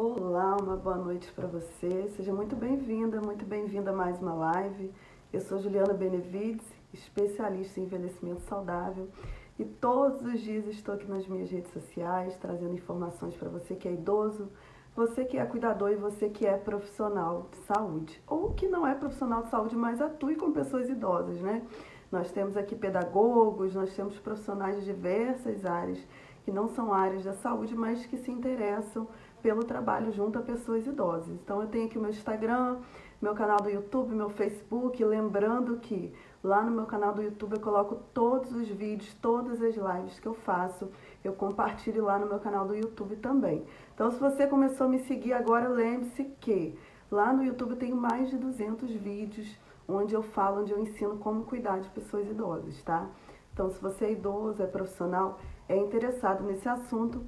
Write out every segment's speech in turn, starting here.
Olá, uma boa noite para você. Seja muito bem-vinda a mais uma live. Eu sou Juliana Benevides, especialista em envelhecimento saudável, e todos os dias estou aqui nas minhas redes sociais trazendo informações para você que é idoso, você que é cuidador e você que é profissional de saúde, ou que não é profissional de saúde, mas atue com pessoas idosas, né? Nós temos aqui pedagogos, nós temos profissionais de diversas áreas, que não são áreas da saúde, mas que se interessam pelo trabalho junto a pessoas idosas. Então eu tenho aqui o meu Instagram, meu canal do YouTube, meu Facebook, lembrando que lá no meu canal do YouTube eu coloco todos os vídeos, todas as lives que eu faço, eu compartilho lá no meu canal do YouTube também. Então se você começou a me seguir agora, lembre-se que lá no YouTube eu tenho mais de 200 vídeos onde eu falo, onde eu ensino como cuidar de pessoas idosas, tá? Então se você é idoso, é profissional, é interessado nesse assunto,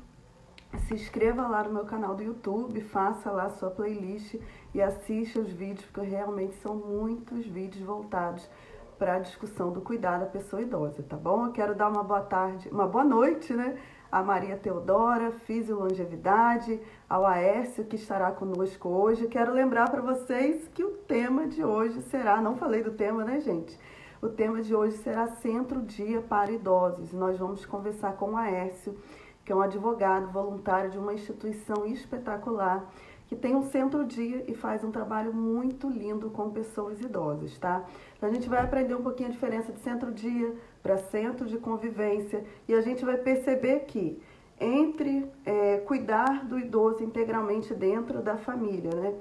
se inscreva lá no meu canal do YouTube, faça lá a sua playlist e assista os vídeos, porque realmente são muitos vídeos voltados para a discussão do cuidado da pessoa idosa, tá bom? Eu quero dar uma boa tarde, uma boa noite, né? A Maria Teodora, Fisio Longevidade, ao Aércio, que estará conosco hoje. Quero lembrar para vocês que o tema de hoje será, não falei do tema, né, gente? O tema de hoje será Centro-Dia para Idosos. Nós vamos conversar com o Aércio, que é um advogado voluntário de uma instituição espetacular, que tem um centro-dia e faz um trabalho muito lindo com pessoas idosas, tá? Então a gente vai aprender um pouquinho a diferença de centro-dia para centro de convivência, e a gente vai perceber que entre cuidar do idoso integralmente dentro da família, né?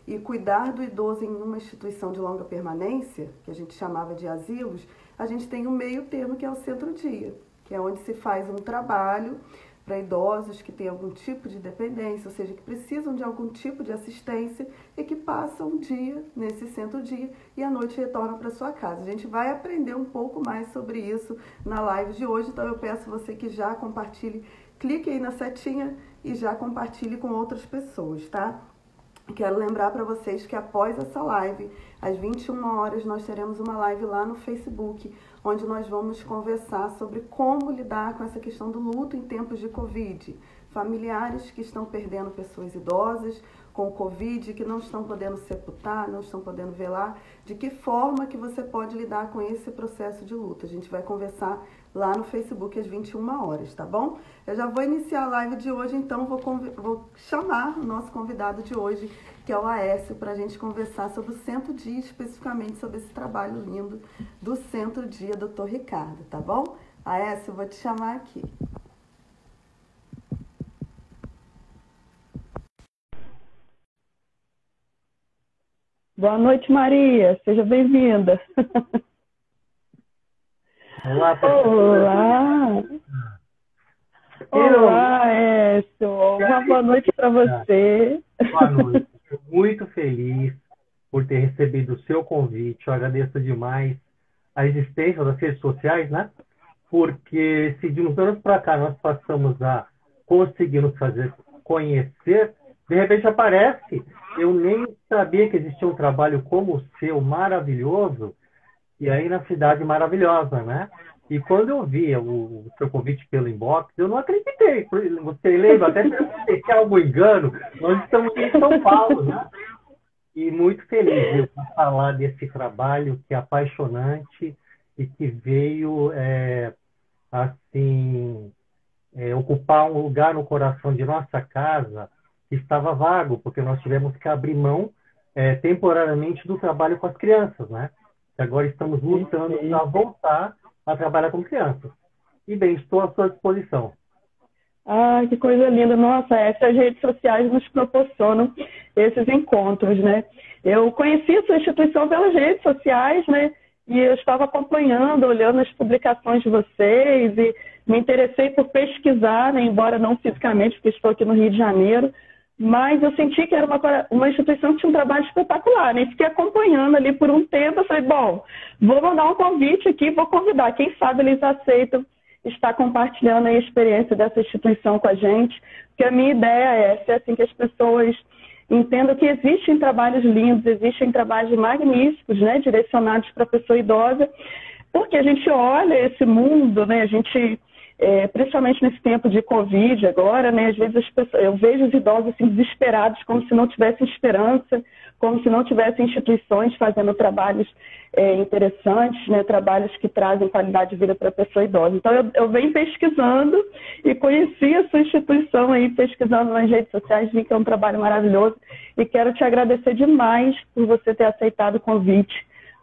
E cuidar do idoso em uma instituição de longa permanência, que a gente chamava de asilos, a gente tem um meio termo que é o centro-dia, que é onde se faz um trabalho para idosos que têm algum tipo de dependência, ou seja, que precisam de algum tipo de assistência e que passam um dia nesse centro-dia e à noite retornam para sua casa. A gente vai aprender um pouco mais sobre isso na live de hoje, então eu peço você que já compartilhe, clique aí na setinha e já compartilhe com outras pessoas, tá? Quero lembrar para vocês que após essa live, às 21 horas, nós teremos uma live lá no Facebook, onde nós vamos conversar sobre como lidar com essa questão do luto em tempos de Covid. Familiares que estão perdendo pessoas idosas com o Covid, que não estão podendo sepultar, não estão podendo velar, de que forma que você pode lidar com esse processo de luto. A gente vai conversar lá no Facebook às 21 horas, tá bom? Eu já vou iniciar a live de hoje, então vou chamar o nosso convidado de hoje, que é o Aércio, para a gente conversar sobre o Centro-Dia, especificamente sobre esse trabalho lindo do Centro-Dia Dr. Ricardo, tá bom? Aércio, eu vou te chamar aqui. Boa noite, Maria. Seja bem-vinda. Olá, professora. Olá, Écio. Uma boa noite para você. Boa noite. Estou muito feliz por ter recebido o seu convite. Eu agradeço demais a existência das redes sociais, né? Porque se de uns anos para cá nós passamos a conseguir nos fazer conhecer, de repente aparece. Eu nem sabia que existia um trabalho como o seu, maravilhoso, e aí na cidade maravilhosa, né? E quando eu vi o seu convite pelo inbox, eu não acreditei. Você lembra? Até perguntei se é algum engano. Nós estamos em São Paulo, né? E muito feliz de falar desse trabalho que é apaixonante e que veio, ocupar um lugar no coração de nossa casa que estava vago, porque nós tivemos que abrir mão temporariamente do trabalho com as crianças, né? E agora estamos lutando para voltar a trabalhar com crianças. E bem, estou à sua disposição. Ah, que coisa linda. Nossa, essas redes sociais nos proporcionam esses encontros, né? Eu conheci a sua instituição pelas redes sociais, né? E eu estava acompanhando, olhando as publicações de vocês e me interessei por pesquisar, né? Embora não fisicamente, porque estou aqui no Rio de Janeiro, mas eu senti que era uma instituição que tinha um trabalho espetacular, né? Fiquei acompanhando ali por um tempo, eu falei, bom, vou mandar um convite aqui, vou convidar, quem sabe eles aceitam estar compartilhando a experiência dessa instituição com a gente, porque a minha ideia é assim, que as pessoas entendam que existem trabalhos lindos, existem trabalhos magníficos, né? Direcionados para a pessoa idosa, porque a gente olha esse mundo, né? A gente principalmente nesse tempo de Covid agora, né? Às vezes eu vejo os idosos assim, desesperados, como se não tivessem esperança, como se não tivessem instituições fazendo trabalhos interessantes, né? Trabalhos que trazem qualidade de vida para a pessoa idosa. Então, eu venho pesquisando e conheci a sua instituição aí, pesquisando nas redes sociais, vi que é um trabalho maravilhoso e quero te agradecer demais por você ter aceitado o convite,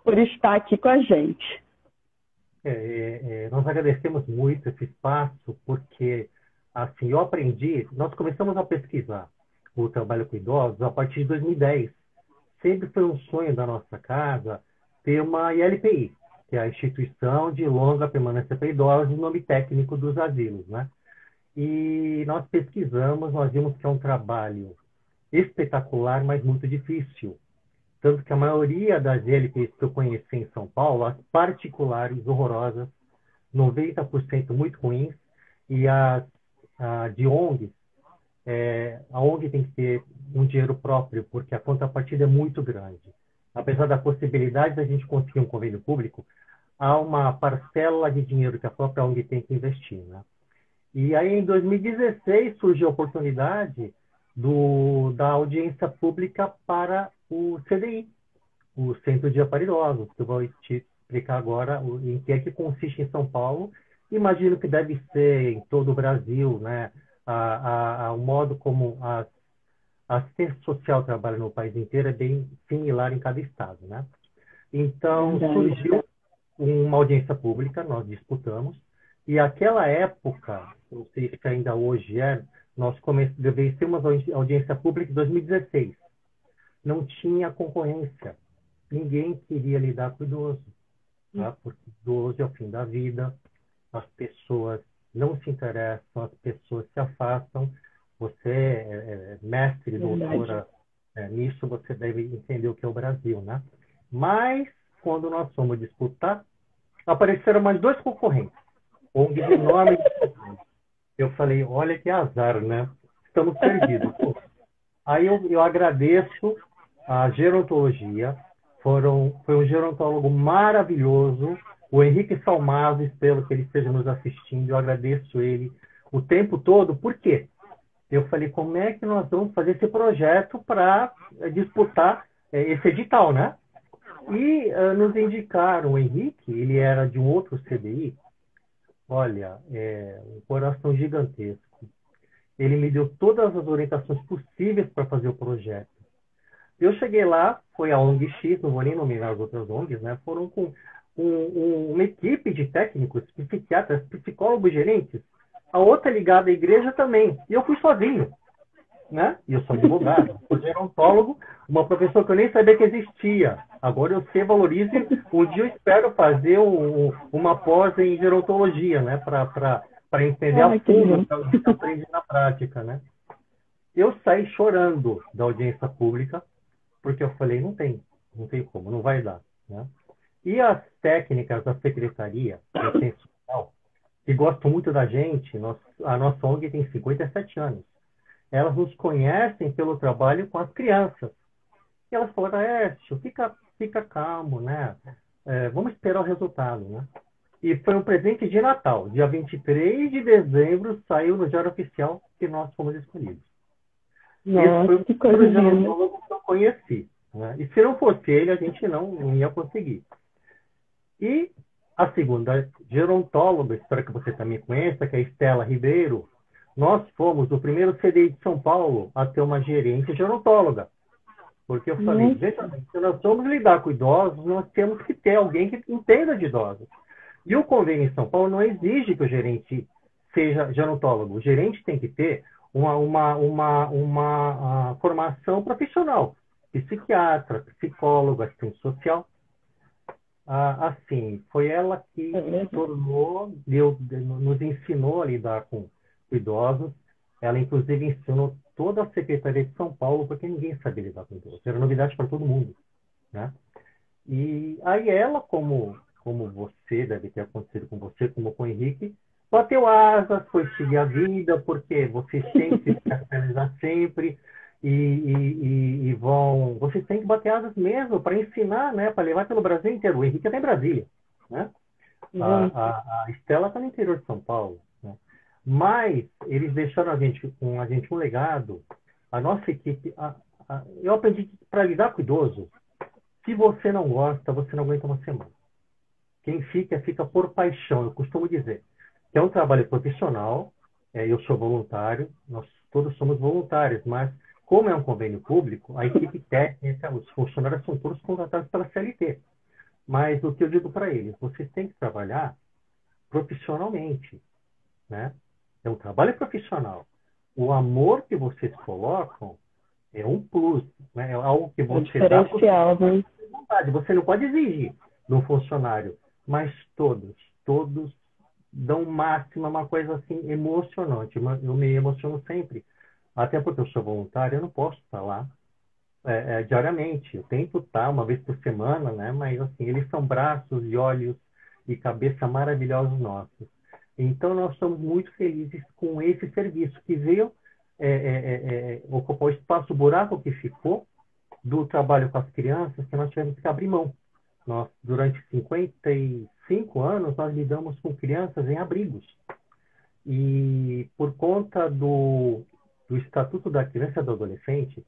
por estar aqui com a gente. Nós agradecemos muito esse espaço porque, assim, eu aprendi, nós começamos a pesquisar o trabalho com idosos a partir de 2010. Sempre foi um sonho da nossa casa ter uma ILPI, que é a Instituição de Longa Permanência para Idosos, nome técnico dos asilos, né? E nós pesquisamos, nós vimos que é um trabalho espetacular, mas muito difícil. Tanto que a maioria das ILPs que eu conheci em São Paulo, as particulares, horrorosas, 90% muito ruins, e as de ONGs, a ONG tem que ter um dinheiro próprio, porque a contrapartida é muito grande. Apesar da possibilidade da gente conseguir um convênio público, há uma parcela de dinheiro que a própria ONG tem que investir, né? E aí, em 2016, surgiu a oportunidade da audiência pública para o CDI, o Centro de Amparo Idosos, que eu vou te explicar agora em que é que consiste em São Paulo. Imagino que deve ser em todo o Brasil, né? O modo como a assistência social trabalha no país inteiro é bem similar em cada estado, né? Então, surgiu uma audiência pública, nós disputamos, e aquela época, não sei se ainda hoje nós vencemos a audiência pública em 2016. Não tinha concorrência. Ninguém queria lidar com o idoso, tá? Porque idoso é o fim da vida, as pessoas não se interessam, as pessoas se afastam. Você é mestre, doutora nisso, você deve entender o que é o Brasil, né? Mas, quando nós fomos disputar, apareceram mais dois concorrentes, ONGs enormes. Eu falei, olha que azar, né? Estamos perdidos. Aí eu agradeço a gerontologia, foi um gerontólogo maravilhoso, o Henrique Salmazo, espero que ele esteja nos assistindo, eu agradeço ele o tempo todo. Por quê? Eu falei, como é que nós vamos fazer esse projeto para disputar esse edital, né? E nos indicaram o Henrique, ele era de um outro CDI, olha, um coração gigantesco. Ele me deu todas as orientações possíveis para fazer o projeto. Eu cheguei lá, foi a ONG X, não vou nem nominar as outras ONGs, né? Foram com uma equipe de técnicos, psiquiatras, psicólogos, gerentes. A outra ligada à igreja também. E eu fui sozinho, né? E eu sou advogado, sou gerontólogo, uma profissão que eu nem sabia que existia. Agora eu sei, valorizo. Um dia eu espero fazer uma pós em gerontologia, né? Para entender a fundo o que eu aprendi na prática, né? Eu saí chorando da audiência pública, porque eu falei, não tem como, não vai dar, né? E as técnicas da secretaria de assistência social, que gostam muito da gente, a nossa ONG tem 57 anos, elas nos conhecem pelo trabalho com as crianças. E elas falaram, Aécio, fica calmo, né? Vamos esperar o resultado, né? E foi um presente de Natal. Dia 23 de dezembro saiu no Diário Oficial que nós fomos escolhidos. Nossa, esse foi o primeiro gerontólogo que eu conheci, né? E se não fosse ele, a gente não ia conseguir. E a segunda gerontóloga, espero que você também conheça, que é a Estela Ribeiro. Nós fomos o primeiro CDI de São Paulo a ter uma gerente gerontóloga. Porque eu falei, veja bem, se nós vamos lidar com idosos, nós temos que ter alguém que entenda de idosos. E o convênio em São Paulo não exige que o gerente seja gerontólogo. O gerente tem que ter uma formação profissional. Psiquiatra, psicólogo, assistente social. Assim, foi ela que nos ensinou a lidar com idosos. Ela, inclusive, ensinou toda a Secretaria de São Paulo, porque ninguém sabia lidar com idosos. Era novidade para todo mundo, né? E aí ela, como você, deve ter acontecido com você, como com o Henrique, bateu asas, foi seguir a vida, porque vocês têm que se especializar sempre vocês têm que bater asas mesmo para ensinar, né, para levar pelo Brasil inteiro. O Henrique está em Brasília, né? A Estela está no interior de São Paulo, né? Mas eles deixaram a gente um legado. A nossa equipe, eu aprendi que para lidar com idoso, se você não gosta, você não aguenta uma semana. Quem fica, fica por paixão. Eu costumo dizer que é um trabalho profissional. Eu sou voluntário, nós todos somos voluntários, mas como é um convênio público, a equipe técnica, os funcionários são todos contratados pela CLT. Mas o que eu digo para eles, vocês têm que trabalhar profissionalmente, né? É um trabalho profissional. O amor que vocês colocam é um plus, né? É algo que você dá por vontade. Você não pode exigir de um funcionário, mas todos dão o máximo, uma coisa assim emocionante. Eu me emociono sempre, até porque eu sou voluntário, eu não posso estar lá diariamente. Eu tento estar uma vez por semana, né? Mas assim, eles são braços e olhos e cabeça maravilhosos nossos. Então, nós estamos muito felizes com esse serviço que veio ocupar o espaço, o buraco que ficou do trabalho com as crianças, que nós tivemos que abrir mão. Nós, durante 55 anos, nós lidamos com crianças em abrigos. E por conta do Estatuto da Criança e do Adolescente,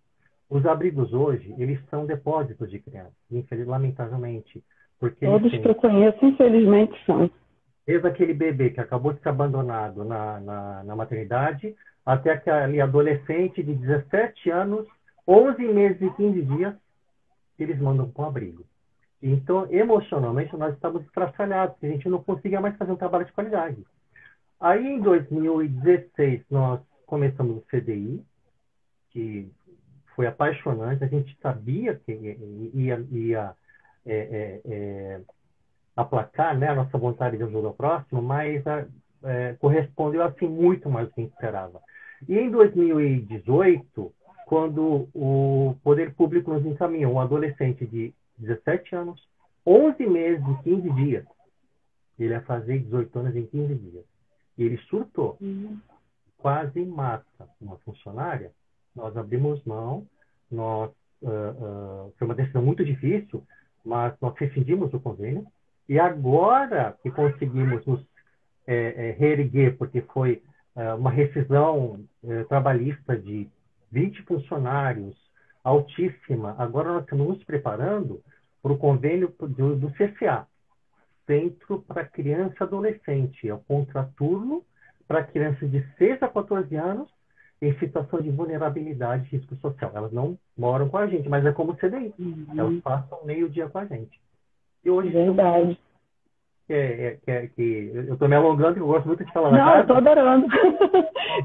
os abrigos hoje, eles são depósitos de crianças, lamentavelmente. Porque todos que eu conheço, infelizmente, são. Desde aquele bebê que acabou de ser abandonado na maternidade, até aquele adolescente de 17 anos, 11 meses e 15 dias, eles mandam para um abrigo. Então, emocionalmente, nós estamos estraçalhados, porque a gente não conseguia mais fazer um trabalho de qualidade. Aí, em 2016, nós começamos o CDI, que foi apaixonante. A gente sabia que ia aplacar, né, a nossa vontade de ajuda ao próximo, mas correspondeu assim muito mais do que a gente esperava. E em 2018, quando o poder público nos encaminhou um adolescente de 17 anos, 11 meses e 15 dias, ele ia fazer 18 anos em 15 dias. E ele surtou. Quase mata uma funcionária. Nós abrimos mão, foi uma decisão muito difícil, mas nós rescindimos o convênio. E agora que conseguimos nos reerguer, porque foi uma rescisão trabalhista de 20 funcionários, altíssima, agora nós estamos nos preparando para o convênio do CCA, Centro para Criança e Adolescente. É o contraturno para crianças de 6 a 14 anos em situação de vulnerabilidade e risco social. Elas não moram com a gente, mas é como o CDI. Elas passam meio-dia com a gente. E hoje, verdade. Eu estou me alongando, eu gosto muito de falar. Não, eu estou adorando.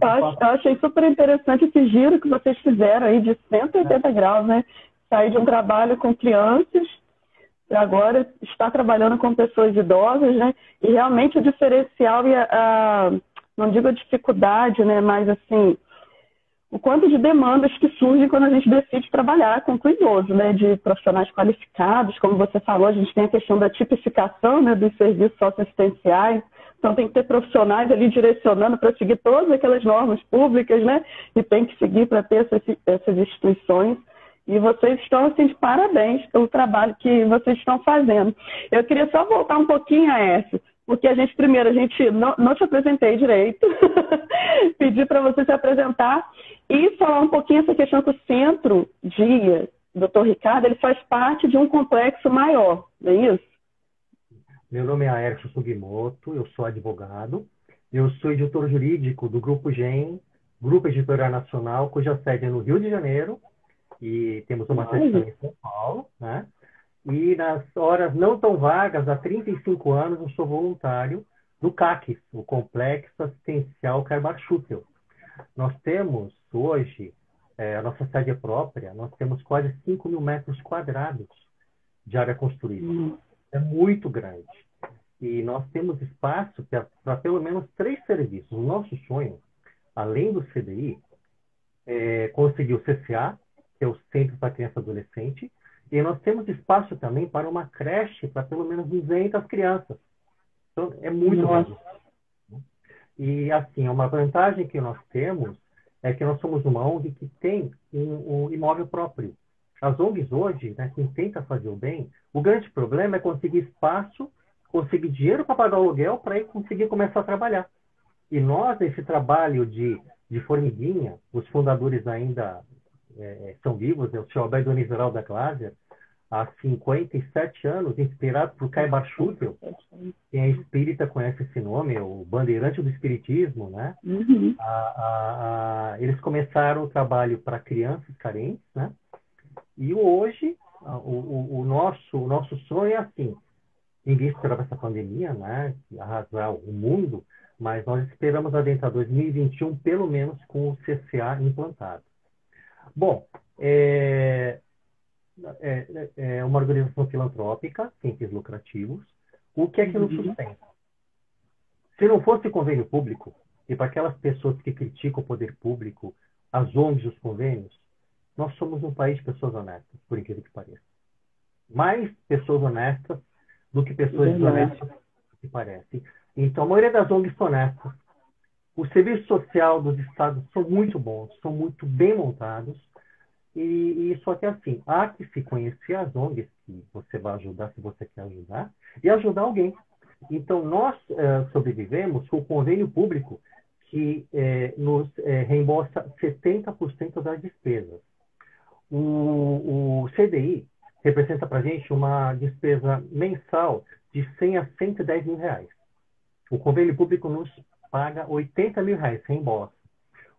eu achei super interessante esse giro que vocês fizeram aí de 180 graus, né? Sair de um trabalho com crianças e agora está trabalhando com pessoas idosas, né? E realmente o diferencial e não digo a dificuldade, né? Mas assim, o quanto de demandas que surgem quando a gente decide trabalhar com o idoso, né? De profissionais qualificados, como você falou, a gente tem a questão da tipificação, né, dos serviços socioassistenciais, então tem que ter profissionais ali direcionando para seguir todas aquelas normas públicas, né? E tem que seguir para ter essas instituições. E vocês estão, assim, de parabéns pelo trabalho que vocês estão fazendo. Eu queria só voltar um pouquinho a essa, porque a gente não te apresentei direito, pedi para você se apresentar e falar um pouquinho essa questão que o Centro DIA, Dr. Ricardo, ele faz parte de um complexo maior, não é isso? Meu nome é Aércio Sugimoto, eu sou advogado, eu sou editor jurídico do Grupo GEM, Grupo Editorial Nacional, cuja sede é no Rio de Janeiro, e temos uma seção em São Paulo, né? E nas horas não tão vagas, há 35 anos, eu sou voluntário do CACS, o Complexo Assistencial Carbar-Schutel. Nós temos hoje, a nossa sede própria, nós temos quase 5 mil metros quadrados de área construída. É muito grande. E nós temos espaço para pelo menos 3 serviços. O nosso sonho, além do CDI, é conseguir o CCA, que é o Centro para Criança e Adolescente, e nós temos espaço também para uma creche para pelo menos 200 crianças. Então, é muito grande. E, assim, uma vantagem que nós temos é que nós somos uma ONG que tem um imóvel próprio. As ONGs hoje, né, quem tenta fazer o bem, o grande problema é conseguir espaço, conseguir dinheiro para pagar o aluguel para conseguir começar a trabalhar. E nós, esse trabalho de formiguinha, os fundadores ainda são vivos, é o senhor Alberto Donizeral da Glaser, há 57 anos, inspirado por Kai Barschuttel. Quem é espírita conhece esse nome, o bandeirante do espiritismo, né? Uhum. Eles começaram o trabalho para crianças carentes, né? E hoje, o nosso sonho é assim, ninguém esperava essa pandemia, né? Arrasar o mundo, mas nós esperamos adentrar 2021, pelo menos com o CCA implantado. Bom, é uma organização filantrópica, sem fins lucrativos. O que é que nos sustenta? Se não fosse convênio público, e para aquelas pessoas que criticam o poder público, as ONGs e os convênios, nós somos um país de pessoas honestas, por incrível que pareça. Mais pessoas honestas do que pessoas desonestas, que parece. Então, a maioria das ONGs são honestas. O serviço social dos estados são muito bons, são muito bem montados. E só que assim, há que se conhecer as ONGs que você vai ajudar, se você quer ajudar, e ajudar alguém. Então, nós sobrevivemos com o convênio público que nos reembolsa 70% das despesas. O CDI representa para a gente uma despesa mensal de 100 a 110 mil reais. O convênio público nos paga 80 mil reais, reembolsa.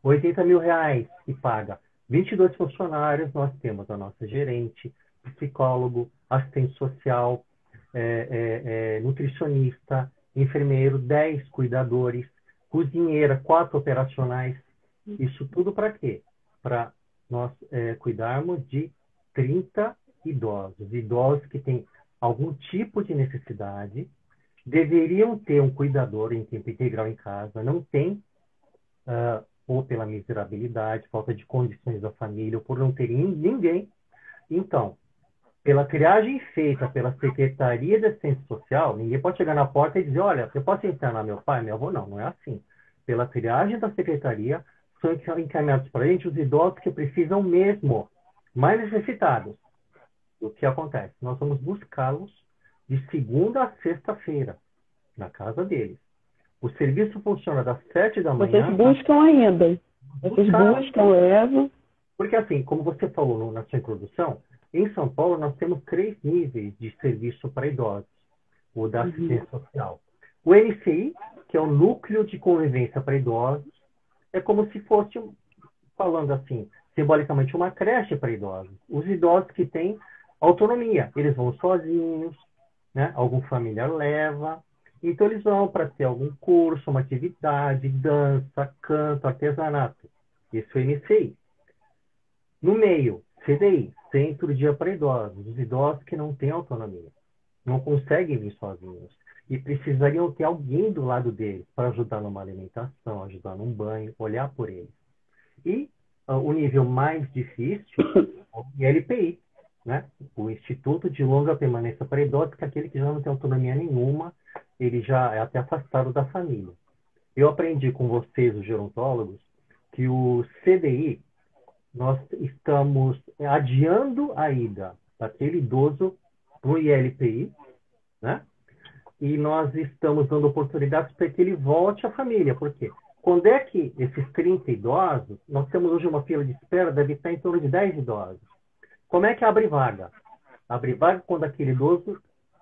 80 mil reais e paga 22 funcionários, nós temos a nossa gerente, psicólogo, assistente social, nutricionista, enfermeiro, 10 cuidadores, cozinheira, 4 operacionais. Isso tudo para quê? Para nós cuidarmos de 30 idosos que têm algum tipo de necessidade, deveriam ter um cuidador em tempo integral em casa, não tem, ou pela miserabilidade, falta de condições da família, ou por não ter ninguém. Então, pela triagem feita pela Secretaria de Assistência Social, ninguém pode chegar na porta e dizer, olha, você pode internar meu pai, meu avô? Não, não é assim. Pela triagem da Secretaria, são encaminhados para a gente os idosos que precisam mesmo, mais necessitados. O que acontece? Nós vamos buscá-los de segunda a sexta-feira, na casa deles. O serviço funciona das 7 da manhã... Vocês buscam ainda. Vocês buscam, levam. Porque assim, como você falou na sua introdução, em São Paulo nós temos 3 níveis de serviço para idosos. O da assistência social. O NCI, que é o Núcleo de Convivência para Idosos, é como se fosse, falando assim, simbolicamente, uma creche para idosos. Os idosos que têm autonomia, eles vão sozinhos, né? Algum familiar leva. Então, eles vão para ter algum curso, uma atividade, dança, canto, artesanato. Isso é NCI. No meio, CDI, Centro Dia para Idosos. Os idosos que não têm autonomia, não conseguem vir sozinhos. E precisariam ter alguém do lado deles para ajudar numa alimentação, ajudar num banho, olhar por eles. E o nível mais difícil é o ILPI, né? O Instituto de Longa Permanência para Idosos, que é aquele que já não tem autonomia nenhuma, ele já é até afastado da família. Eu aprendi com vocês, os gerontólogos, que o CDI, nós estamos adiando a ida daquele idoso para o ILPI, né? E nós estamos dando oportunidades para que ele volte à família. Por quê? Quando é que esses 30 idosos, nós temos hoje uma fila de espera, deve estar em torno de 10 idosos. Como é que abre vaga? Abre vaga quando aquele idoso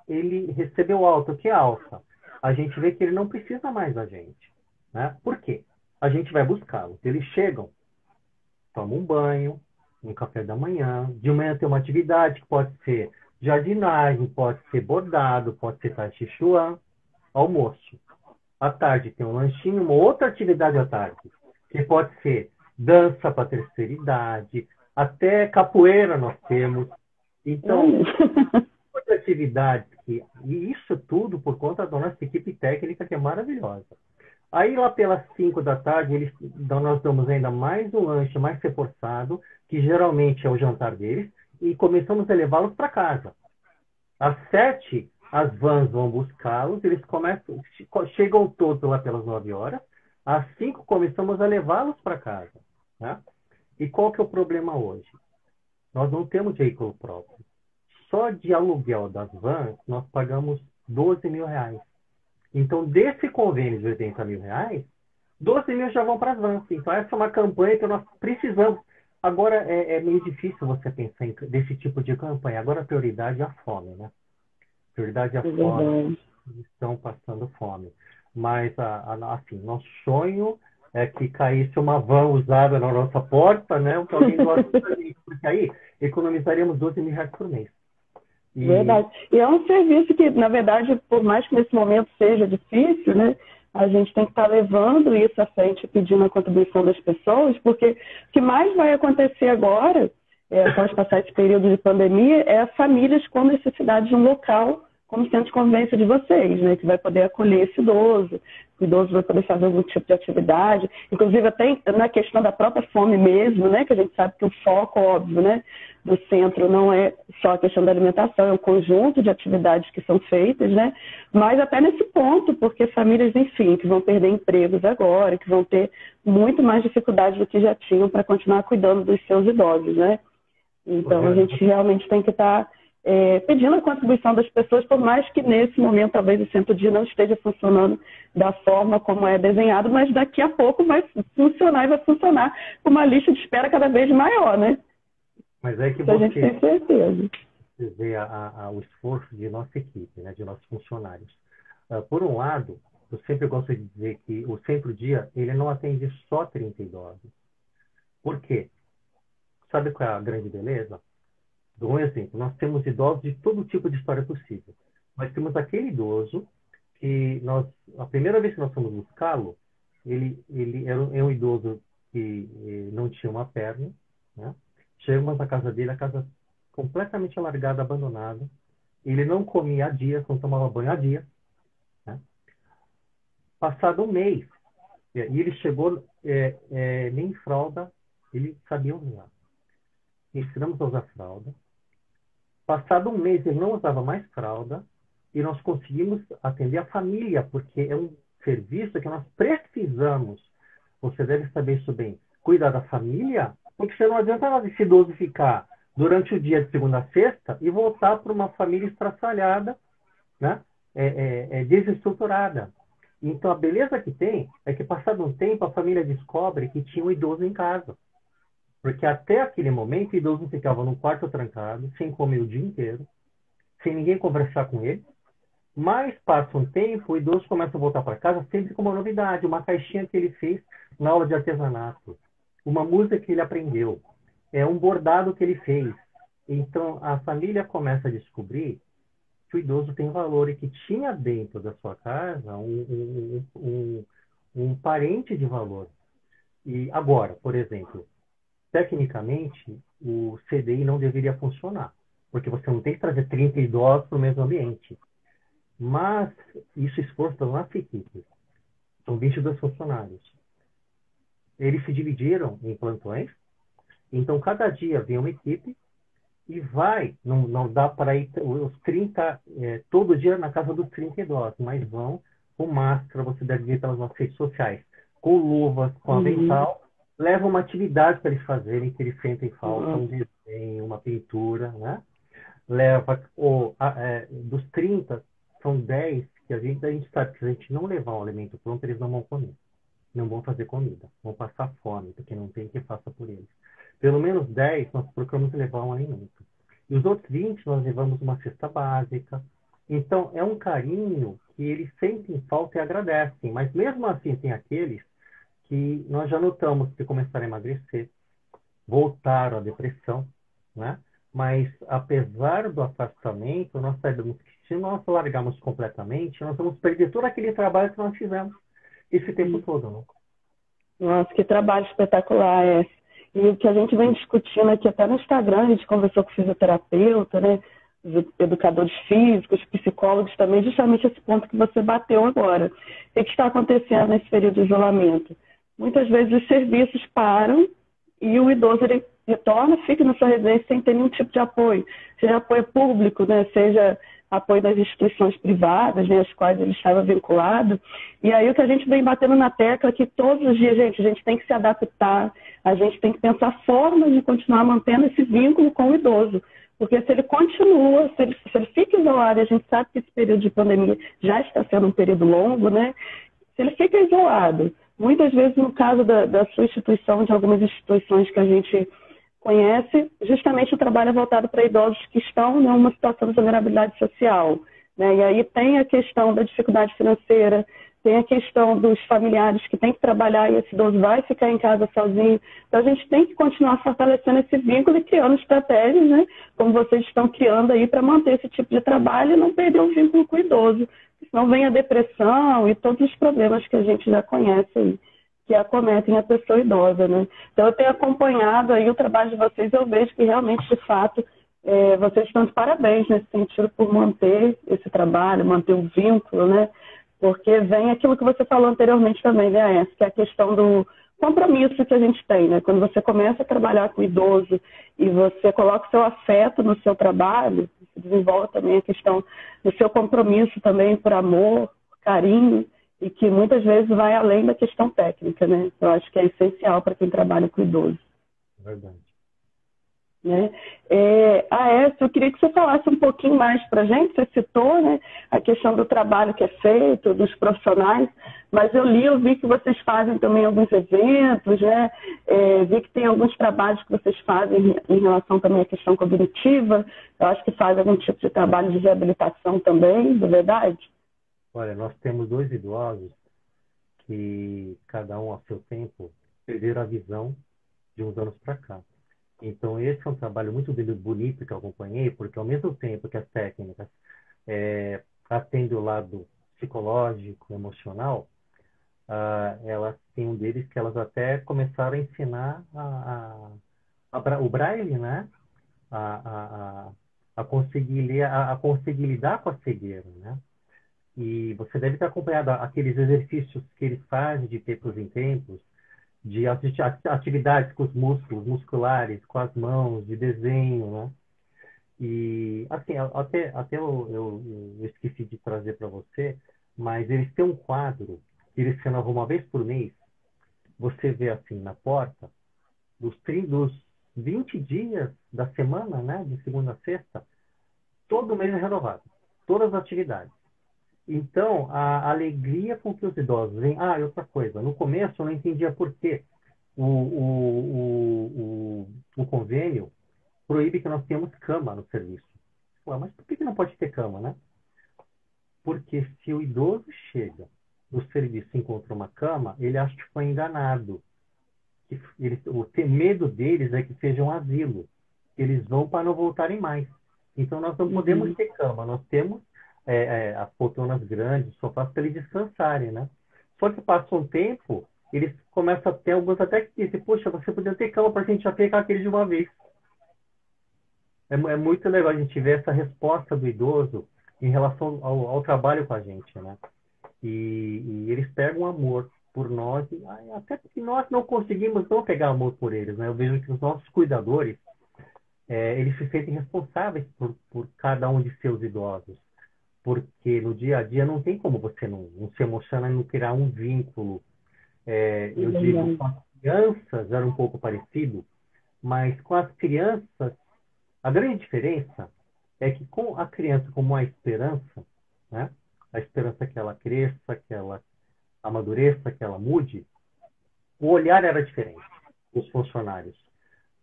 ele recebeu alta. O que é alta? A gente vê que ele não precisa mais da gente, né? Por quê? A gente vai buscá-los. Eles chegam, tomam um banho, um café da manhã. De manhã tem uma atividade que pode ser jardinagem, pode ser bordado, pode ser tai chi chuan, almoço. À tarde tem um lanchinho, uma outra atividade à tarde, que pode ser dança para a terceira idade, até capoeira nós temos. Então, muitas atividades, e isso tudo por conta da nossa equipe técnica, que é maravilhosa. Aí lá pelas 5 da tarde, nós damos ainda mais um lanche mais reforçado, que geralmente é o jantar deles, e começamos a levá-los para casa. Às 7, as vans vão buscá-los, eles chegam todos lá pelas 9 horas. Às 5, começamos a levá-los para casa. Né? E qual que é o problema hoje? Nós não temos veículo próprio. Só de aluguel das vans, nós pagamos 12 mil reais. Então, desse convênio de 80 mil reais, 12 mil já vão para as vans. Então, essa é uma campanha que nós precisamos. Agora, é meio difícil você pensar desse tipo de campanha. Agora, a prioridade é a fome, né? A prioridade é a fome. Eles estão passando fome. Mas, assim, nosso sonho é que caísse uma van usada na nossa porta, né? Que alguém gosta da gente. Porque aí, economizaríamos 12 mil reais por mês. Verdade. E é um serviço que, na verdade, por mais que nesse momento seja difícil, né, a gente tem que estar levando isso à frente, pedindo a contribuição das pessoas, porque o que mais vai acontecer agora, após passar esse período de pandemia, é as famílias com necessidade de um local como centro de convivência de vocês, né, que vai poder acolher esse idoso, o idoso vai poder fazer algum tipo de atividade, inclusive até na questão da própria fome mesmo, né, que a gente sabe que o foco, óbvio, né, do centro não é só a questão da alimentação, é um conjunto de atividades que são feitas, né, mas até nesse ponto, porque famílias, enfim, que vão perder empregos agora, que vão ter muito mais dificuldade do que já tinham para continuar cuidando dos seus idosos, né. Então, a gente realmente tem que estar pedindo a contribuição das pessoas, por mais que nesse momento talvez o centro-dia não esteja funcionando da forma como é desenhado, mas daqui a pouco vai funcionar e vai funcionar com uma lista de espera cada vez maior, né? Mas é que a gente tem certeza. Você vê o esforço de nossa equipe, né, de nossos funcionários. Por um lado, eu sempre gosto de dizer que o centro-dia ele não atende só 30 idosos. Por quê? Sabe qual é a grande beleza? Dou um exemplo. Nós temos idosos de todo tipo de história possível. Nós temos aquele idoso que a primeira vez que nós fomos buscá-lo, ele é um idoso que não tinha uma perna, né? Chegamos na casa dele, a casa completamente alargada, abandonada. Ele não comia há dias, não tomava banho há dias, né? Passado um mês, e ele chegou nem fralda, ele sabia usar. Ensinamos a usar fralda. Passado um mês, ele não usava mais fralda e nós conseguimos atender a família, porque é um serviço que nós precisamos. Você deve saber isso bem. Cuidar da família, porque você não adianta nós esse idoso ficar durante o dia de segunda a sexta e voltar para uma família estraçalhada, né? Desestruturada. Então, a beleza que tem é que, passado um tempo, a família descobre que tinha um idoso em casa. Porque até aquele momento, o idoso ficava num quarto trancado, sem comer o dia inteiro, sem ninguém conversar com ele. Mas passa um tempo, o idoso começa a voltar para casa sempre com uma novidade, uma caixinha que ele fez na aula de artesanato, uma música que ele aprendeu, um bordado que ele fez. Então, a família começa a descobrir que o idoso tem valor e que tinha dentro da sua casa um parente de valor. E agora, por exemplo, tecnicamente, o CDI não deveria funcionar, porque você não tem que trazer 30 idosos para o mesmo ambiente. Mas isso é esforço da nossa equipe. São 22 funcionários. Eles se dividiram em plantões, então cada dia vem uma equipe e não dá para ir os 30, todo dia na casa dos 30 idosos, mas vão com máscara, você deve ver pelas nossas redes sociais, com luvas, com avental, leva uma atividade para eles fazerem, que eles sentem falta, um desenho, uma pintura, né? Leva, dos 30, são 10 que a gente sabe que se a gente não levar um alimento pronto, eles não vão comer. Não vão fazer comida. Vão passar fome, porque não tem quem faça por eles. Pelo menos 10 nós procuramos levar um alimento. E os outros 20 nós levamos uma cesta básica. Então, é um carinho que eles sentem falta e agradecem. Mas mesmo assim, tem aqueles que nós já notamos que começaram a emagrecer, voltaram à depressão, né? Mas, apesar do afastamento, nós sabemos que se nós largarmos completamente, nós vamos perder todo aquele trabalho que nós fizemos esse tempo todo, né? Nossa, que trabalho espetacular esse. E o que a gente vem discutindo aqui, até no Instagram, a gente conversou com fisioterapeuta, né? Os educadores físicos, psicólogos também, justamente esse ponto que você bateu agora. O que está acontecendo nesse período de isolamento? Muitas vezes os serviços param e o idoso ele retorna, fica na sua residência sem ter nenhum tipo de apoio. Seja apoio público, né? Seja apoio das instituições privadas, né? Às quais ele estava vinculado. E aí o que a gente vem batendo na tecla é que todos os dias, a gente tem que se adaptar, a gente tem que pensar formas de continuar mantendo esse vínculo com o idoso. Porque se ele continua, se ele fica isolado, e a gente sabe que esse período de pandemia já está sendo um período longo, né? Se ele fica isolado, muitas vezes no caso da sua instituição, de algumas instituições que a gente conhece, justamente o trabalho é voltado para idosos que estão em uma situação de vulnerabilidade social, né? E aí tem a questão da dificuldade financeira, tem a questão dos familiares que têm que trabalhar e esse idoso vai ficar em casa sozinho. Então a gente tem que continuar fortalecendo esse vínculo e criando estratégias, né? Como vocês estão criando aí para manter esse tipo de trabalho e não perder o vínculo com o idoso. Senão vem a depressão e todos os problemas que a gente já conhece aí, que acometem a pessoa idosa, né? Então eu tenho acompanhado aí o trabalho de vocês, eu vejo que realmente, de fato, vocês estão de parabéns nesse sentido por manter esse trabalho, manter o vínculo, né? Porque vem aquilo que você falou anteriormente também, né, Aécio, que é a questão do compromisso que a gente tem, né? Quando você começa a trabalhar com o idoso e você coloca o seu afeto no seu trabalho, você desenvolve também a questão do seu compromisso também por amor, carinho, e que muitas vezes vai além da questão técnica, né? Eu acho que é essencial para quem trabalha com idoso. Verdade. Né? Aécio, eu queria que você falasse um pouquinho mais para a gente. Você citou, né, a questão do trabalho que é feito, dos profissionais, mas eu vi que vocês fazem também alguns eventos, né? Vi que tem alguns trabalhos que vocês fazem em relação também à questão cognitiva. Eu acho que faz algum tipo de trabalho de reabilitação também, não é verdade? Olha, nós temos 2 idosos que, cada um ao seu tempo, perderam a visão de uns anos para cá. Então, esse é um trabalho muito bonito que eu acompanhei, porque ao mesmo tempo que as técnicas atendem o lado psicológico, emocional, elas têm um deles que elas até começaram a ensinar o braille, né? A conseguir ler, a conseguir lidar com a cegueira, né? E você deve ter acompanhado aqueles exercícios que eles fazem de tempos em tempos, de atividades com os músculos musculares, com as mãos, de desenho, né? E, assim, até eu esqueci de trazer para você, mas eles têm um quadro que eles renovam uma vez por mês. Você vê, assim, na porta, dos 20 dias da semana, né? De segunda a sexta, todo mês é renovado. Todas as atividades. Então, a alegria com que os idosos vêm... e outra coisa. No começo, eu não entendia por quê. O convênio proíbe que nós tenhamos cama no serviço. Mas por que não pode ter cama, né? Porque se o idoso chega no serviço e encontra uma cama, ele acha que foi enganado. O medo deles é que seja um asilo. Eles vão para não voltarem mais. Então, nós não podemos ter cama. Nós temos as poltronas grandes, sofás para eles descansarem, né? Só que passa um tempo, eles começam a ter alguns até que dizem, poxa, você podia ter cama para a gente já pegar aquele de uma vez. É muito legal a gente ver essa resposta do idoso em relação ao trabalho com a gente, né? E eles pegam amor por nós, até que nós não conseguimos não pegar amor por eles, né? Eu vejo que os nossos cuidadores, eles se sentem responsáveis por cada um de seus idosos. Porque no dia a dia não tem como você não se emocionar e não criar um vínculo. Eu digo, com as crianças era um pouco parecido, mas com as crianças, a grande diferença é que com a criança, como a esperança, né? A esperança que ela cresça, que ela amadureça, que ela mude, o olhar era diferente dos funcionários.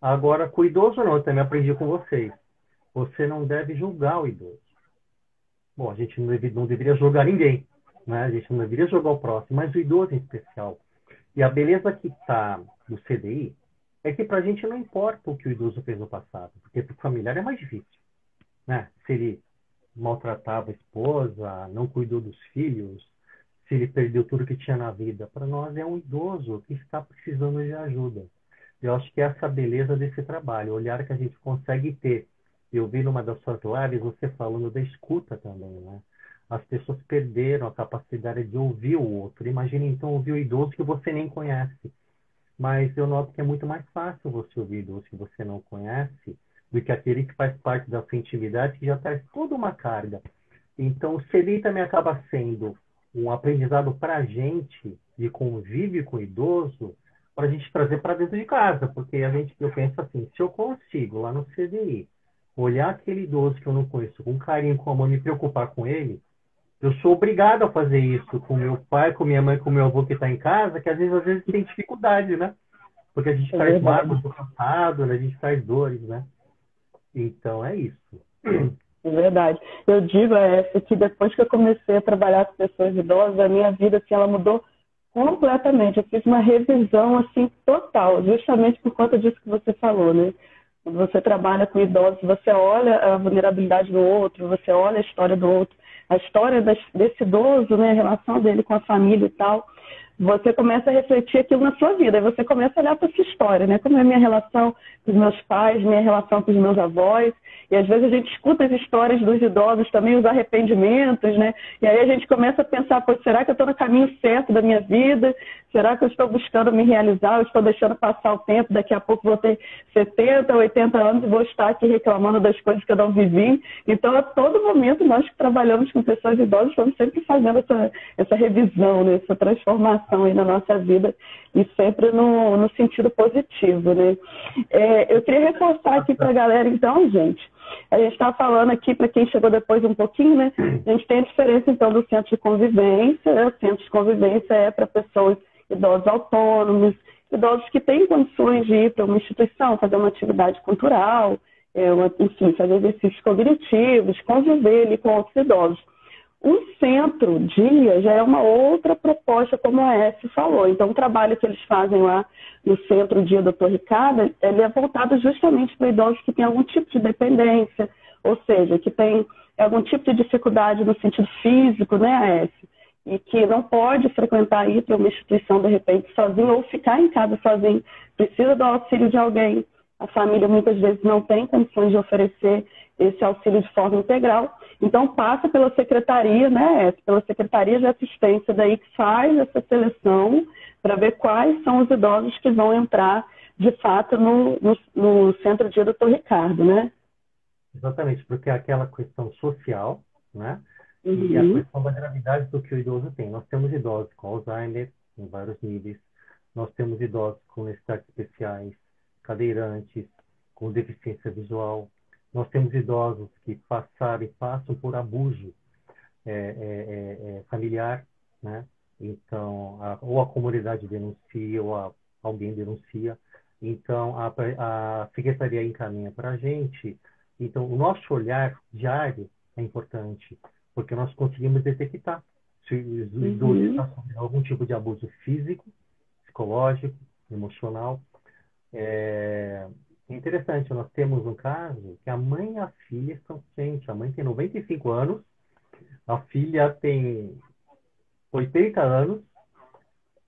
Agora, com o idoso não, eu também aprendi com vocês. Você não deve julgar o idoso. Bom, a gente não deveria julgar ninguém, né? A gente não deveria julgar o próximo, mas o idoso em especial. E a beleza que está do CDI é que para a gente não importa o que o idoso fez no passado, porque para o familiar é mais difícil, né? Se ele maltratava a esposa, não cuidou dos filhos, se ele perdeu tudo que tinha na vida. Para nós é um idoso que está precisando de ajuda. Eu acho que essa é a beleza desse trabalho, o olhar que a gente consegue ter. Eu vi numa das suas lives você falando da escuta também, né? As pessoas perderam a capacidade de ouvir o outro. Imagina então ouvir o idoso que você nem conhece. Mas eu noto que é muito mais fácil você ouvir idoso que você não conhece do que aquele que faz parte da sua intimidade, que já traz toda uma carga. Então o CDI também acaba sendo um aprendizado para a gente de convívio com o idoso, para a gente trazer para dentro de casa. Porque eu penso assim, se eu consigo lá no CDI olhar aquele idoso que eu não conheço com carinho, com amor, me preocupar com ele, eu sou obrigado a fazer isso com meu pai, com minha mãe, com meu avô que está em casa, que às vezes tem dificuldade, né? Porque a gente É traz verdade. mágoas do passado, né? A gente traz dores, né? Então é isso. É verdade. Eu digo que depois que eu comecei a trabalhar com pessoas idosas, a minha vida assim, ela mudou completamente. Eu fiz uma revisão assim total, justamente por conta disso que você falou, né? Quando você trabalha com idosos, você olha a vulnerabilidade do outro, você olha a história do outro, a história desse idoso, né, a relação dele com a família e tal. Você começa a refletir aquilo na sua vida, aí você começa a olhar para a sua história, né? Como é a minha relação com os meus pais, minha relação com os meus avós, e às vezes a gente escuta as histórias dos idosos também, os arrependimentos, né? E aí a gente começa a pensar, pô, será que eu estou no caminho certo da minha vida? Será que eu estou buscando me realizar? Eu estou deixando passar o tempo, daqui a pouco vou ter 70, 80 anos e vou estar aqui reclamando das coisas que eu não vivi. Então, a todo momento, nós que trabalhamos com pessoas idosas, estamos sempre fazendo essa revisão, né? Essa transformação aí na nossa vida, e sempre no sentido positivo, né? Eu queria reforçar aqui para a galera, então, gente, a gente está falando aqui, para quem chegou depois um pouquinho, né? A gente tem a diferença, então, do centro de convivência, né? O centro de convivência é para pessoas idosos autônomos, idosos que têm condições de ir para uma instituição, fazer uma atividade cultural, enfim, fazer exercícios cognitivos, conviver ali com outros idosos. O centro-dia já é uma outra proposta, como a S falou. Então, o trabalho que eles fazem lá no centro-dia do Dr. Ricardo, ele é voltado justamente para idosos que têm algum tipo de dependência, ou seja, que têm algum tipo de dificuldade no sentido físico, né, a S? E que não pode frequentar ir para uma instituição, de repente, sozinho, ou ficar em casa sozinho, precisa do auxílio de alguém. A família muitas vezes não tem condições de oferecer esse auxílio de forma integral. Então, passa pela secretaria, né, pela Secretaria de Assistência, daí que faz essa seleção para ver quais são os idosos que vão entrar, de fato, no centro-dia do Dr. Ricardo, né? Exatamente, porque é aquela questão social, né? E a Uhum. questão da gravidade do que o idoso tem. Nós temos idosos com Alzheimer, em vários níveis. Nós temos idosos com necessidades especiais, cadeirantes, com deficiência visual. Nós temos idosos que passaram e passam por abuso familiar, né? Então, ou a comunidade denuncia, ou alguém denuncia. Então, a secretaria encaminha para a gente. Então, o nosso olhar diário é importante, porque nós conseguimos detectar se o idoso está sofrendo algum tipo de abuso físico, psicológico, emocional. É interessante, nós temos um caso que a mãe e a filha estão doentes. A mãe tem 95 anos, a filha tem 80 anos,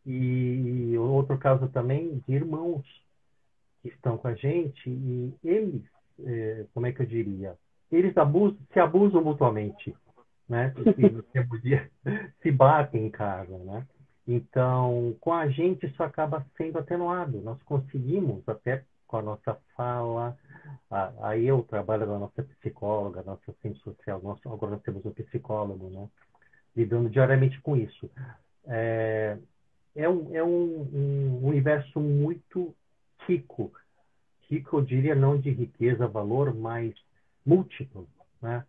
e outro caso também de irmãos que estão com a gente, e eles, como é que eu diria? Eles se abusam mutuamente, né? Se batem em casa, né? Então, com a gente isso acaba sendo atenuado. Nós conseguimos, até com a nossa fala, aí eu trabalho com a nossa psicóloga, nossa assistente social, agora nós temos um psicólogo, né? Lidando diariamente com isso. É um universo muito rico, eu diria não de riqueza, valor, mas múltiplo, né?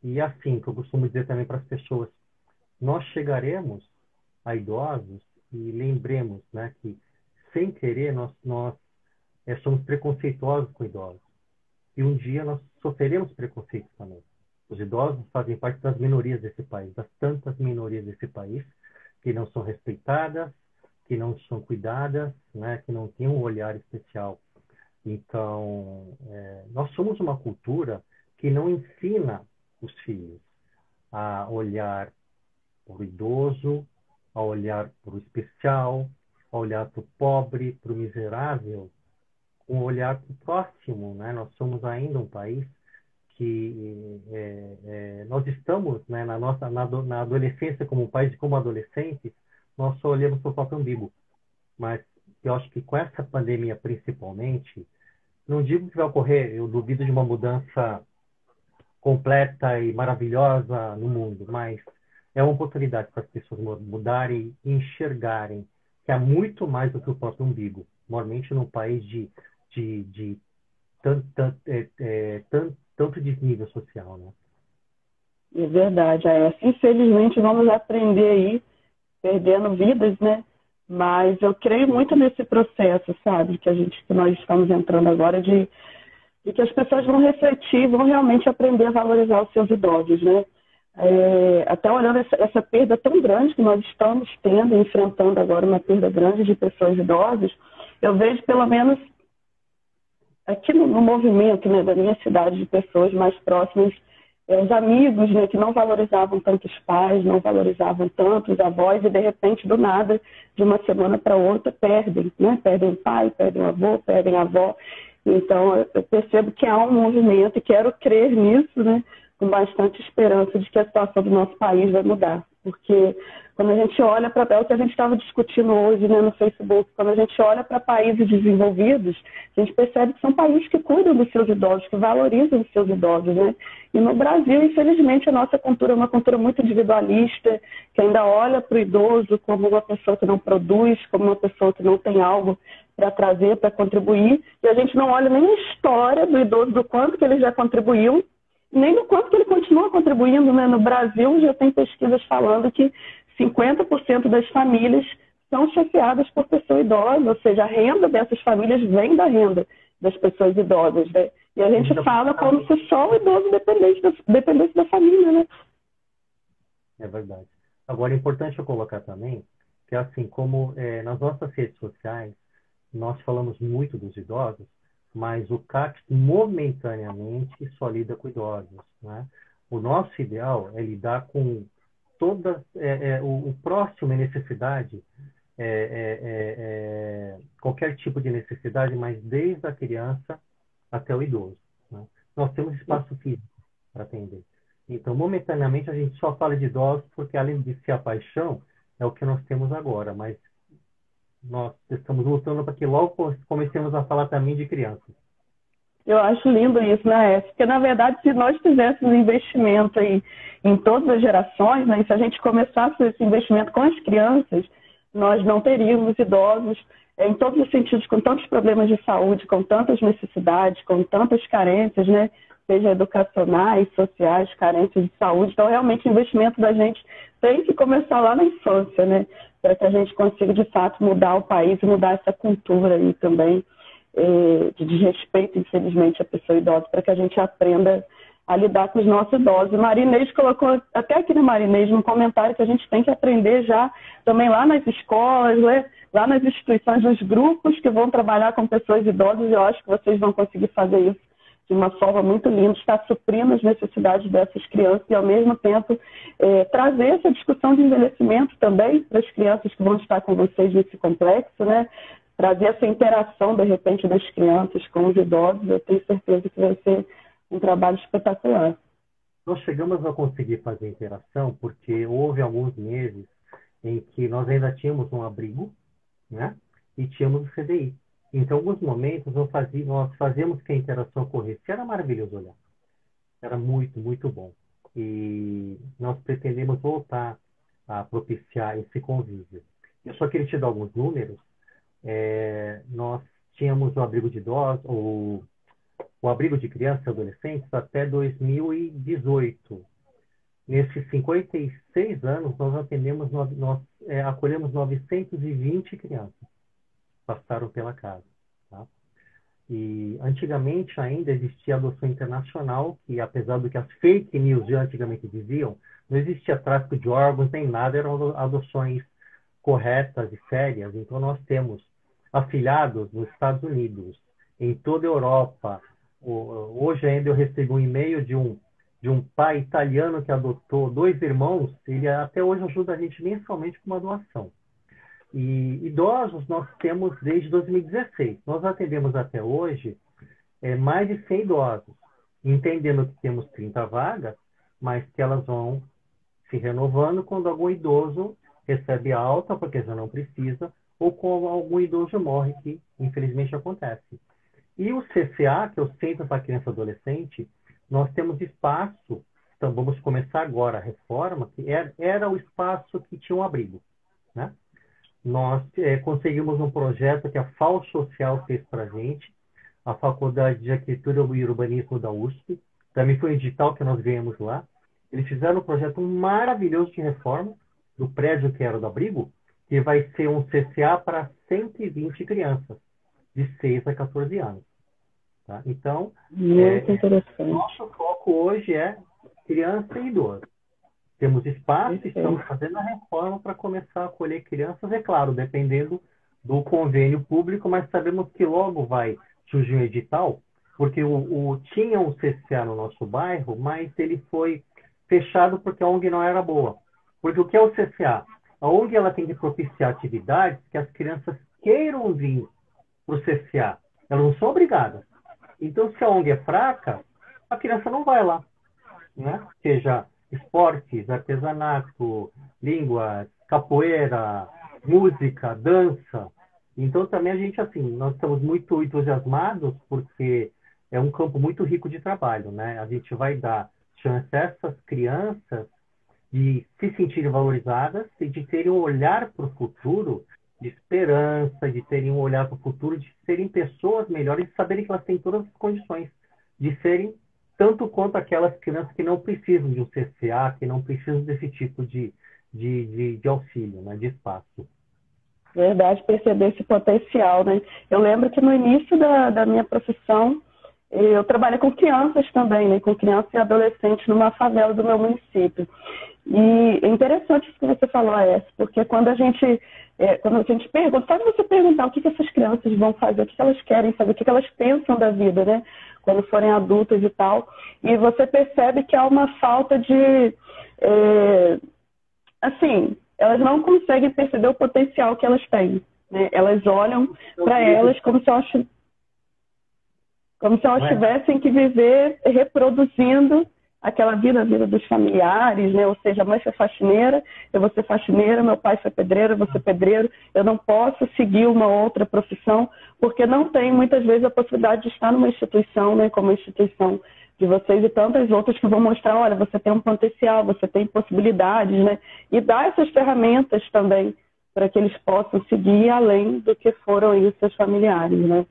E assim, que eu costumo dizer também para as pessoas, nós chegaremos a idosos e lembremos, né, que sem querer nós somos preconceituosos com idosos. E um dia nós sofreremos preconceito também. Os idosos fazem parte das minorias desse país, das tantas minorias desse país, que não são respeitadas, que não são cuidadas, né, que não têm um olhar especial. Então, nós somos uma cultura que não ensina os filhos a olhar para o idoso, a olhar para o especial, a olhar para o pobre, para o miserável, um olhar para o próximo, né? Nós somos ainda um país que nós estamos, né, na adolescência, como um país, como adolescentes, nós só olhamos para o próprio umbigo. Mas eu acho que com essa pandemia, principalmente, não digo que vai ocorrer, eu duvido de uma mudança completa e maravilhosa no mundo, mas é uma oportunidade para as pessoas mudarem e enxergarem que há muito mais do que o próprio umbigo. Normalmente num país de tanto desnível social, né? É verdade. Infelizmente, vamos aprender aí, perdendo vidas, né? Mas eu creio muito nesse processo, sabe? Que nós estamos entrando agora de que as pessoas vão refletir, vão realmente aprender a valorizar os seus idosos, né? Até olhando essa perda tão grande que nós estamos tendo, enfrentando agora uma perda grande de pessoas idosas, eu vejo pelo menos aqui no movimento, né, da minha cidade, de pessoas mais próximas, os amigos, né, que não valorizavam tanto os pais, não valorizavam tanto os avós, e de repente, do nada, de uma semana para outra, perdem, né? Perdem o pai, perdem o avô, perdem a avó. Então, eu percebo que há um movimento e quero crer nisso, né, com bastante esperança de que a situação do nosso país vai mudar. Porque quando a gente olha para o que a gente estava discutindo hoje, né, no Facebook, quando a gente olha para países desenvolvidos, a gente percebe que são países que cuidam dos seus idosos, que valorizam os seus idosos, né? E no Brasil, infelizmente, a nossa cultura é uma cultura muito individualista, que ainda olha para o idoso como uma pessoa que não produz, como uma pessoa que não tem algo para trazer, para contribuir, e a gente não olha nem a história do idoso, do quanto que ele já contribuiu, nem do quanto que ele continua contribuindo, né? No Brasil, já tem pesquisas falando que 50% das famílias são chefiadas por pessoa idosa, ou seja, a renda dessas famílias vem da renda das pessoas idosas, né? E a gente fala como se só o idoso dependesse da família, né? É verdade. Agora, é importante eu colocar também que, assim, como nas nossas redes sociais, nós falamos muito dos idosos, mas o CAC momentaneamente só lida com idosos, né? O nosso ideal é lidar com todas o próximo em necessidade, qualquer tipo de necessidade, mas desde a criança até o idoso, né? Nós temos espaço físico para atender. Então, momentaneamente, a gente só fala de idosos porque, além de ser a paixão, é o que nós temos agora, mas nós estamos lutando para que logo comecemos a falar também de crianças. Eu acho lindo isso, né? Porque, na verdade, se nós tivéssemos investimento aí em todas as gerações, né? E se a gente começasse esse investimento com as crianças, nós não teríamos idosos em todos os sentidos, com tantos problemas de saúde, com tantas necessidades, com tantas carências, né? Seja educacionais, sociais, carências de saúde. Então, realmente, o investimento da gente tem que começar lá na infância, né? Para que a gente consiga, de fato, mudar o país e mudar essa cultura aí também, de desrespeito, infelizmente, à pessoa idosa, para que a gente aprenda a lidar com os nossos idosos. Marinês colocou, até aqui no Marinês, um comentário que a gente tem que aprender já também lá nas escolas, né? Lá nas instituições, nos grupos que vão trabalhar com pessoas idosas. Eu acho que vocês vão conseguir fazer isso de uma forma muito linda, está suprindo as necessidades dessas crianças e, ao mesmo tempo, trazer essa discussão de envelhecimento também para as crianças que vão estar com vocês nesse complexo, né? Trazer essa interação, de repente, das crianças com os idosos. Eu tenho certeza que vai ser um trabalho espetacular. Nós chegamos a conseguir fazer interação porque houve alguns meses em que nós ainda tínhamos um abrigo, né? E tínhamos o CDI. Então, em alguns momentos, nós fazíamos que a interação ocorresse. Era maravilhoso olhar. Era muito, muito bom. E nós pretendemos voltar a propiciar esse convívio. Eu só queria te dar alguns números. Nós tínhamos o abrigo de idosos, o abrigo de crianças e adolescentes até 2018. Nesses 56 anos, nós acolhemos 920 crianças. Passaram pela casa. Tá? E antigamente ainda existia a adoção internacional, que apesar do que as fake news de antigamente diziam, não existia tráfico de órgãos nem nada, eram adoções corretas e sérias. Então nós temos afilhados nos Estados Unidos, em toda a Europa. Hoje ainda eu recebi um e-mail de um pai italiano que adotou 2 irmãos. Ele até hoje ajuda a gente mensalmente com uma doação. E idosos nós temos desde 2016. Nós atendemos até hoje mais de 100 idosos, entendendo que temos 30 vagas, mas que elas vão se renovando quando algum idoso recebe alta, porque já não precisa, ou quando algum idoso morre, que infelizmente acontece. E o CCA, que é o Centro para Criança e Adolescente, nós temos espaço, então vamos começar agora a reforma, que era o espaço que tinha um abrigo, né? Nós conseguimos um projeto que a FAO Social fez para a gente, a Faculdade de Arquitetura e Urbanismo da USP, também foi um edital que nós ganhamos lá, Eles fizeram um projeto maravilhoso de reforma do prédio que era do abrigo, que vai ser um CCA para 120 crianças, de 6 a 14 anos. Tá? Então, Muito interessante. nosso foco hoje é criança e idoso. Temos espaço, estamos fazendo a reforma para começar a acolher crianças, é claro, dependendo do convênio público, mas sabemos que logo vai surgir um edital, porque tinha um CCA no nosso bairro, mas ele foi fechado porque a ONG não era boa. Porque o que é o CCA? A ONG ela tem que propiciar atividades que as crianças queiram vir para o CCA. Elas não são obrigadas. Então, se a ONG é fraca, a criança não vai lá, né? Seja esportes, artesanato, línguas, capoeira, música, dança. Então, também a gente, assim, nós estamos muito entusiasmados porque é um campo muito rico de trabalho, né? A gente vai dar chance a essas crianças de se sentirem valorizadas e de terem um olhar para o futuro de esperança, de terem um olhar para o futuro, de serem pessoas melhores, de saberem que elas têm todas as condições de serem tanto quanto aquelas crianças que não precisam de um CCA, que não precisam desse tipo de auxílio, né, de espaço. Verdade, perceber esse potencial, né? Eu lembro que no início da minha profissão, eu trabalhei com crianças também, né? Com crianças e adolescentes numa favela do meu município. E é interessante isso que você falou, Aécio, porque quando a gente pergunta, pode você perguntar o que essas crianças vão fazer, o que elas querem fazer, o que elas pensam da vida, né? Quando forem adultas e tal. E você percebe que há uma falta de... elas não conseguem perceber o potencial que elas têm, né? Elas olham para elas como se elas tivessem que viver reproduzindo aquela vida, a vida dos familiares, né? Ou seja, a mãe foi faxineira, eu vou ser faxineira, meu pai foi pedreiro, eu vou ser pedreiro, eu não posso seguir uma outra profissão, porque não tem, muitas vezes, a possibilidade de estar numa instituição, né? Como a instituição de vocês e tantas outras que vão mostrar, olha, você tem um potencial, você tem possibilidades, né? E dar essas ferramentas também para que eles possam seguir além do que foram aí os seus familiares, né?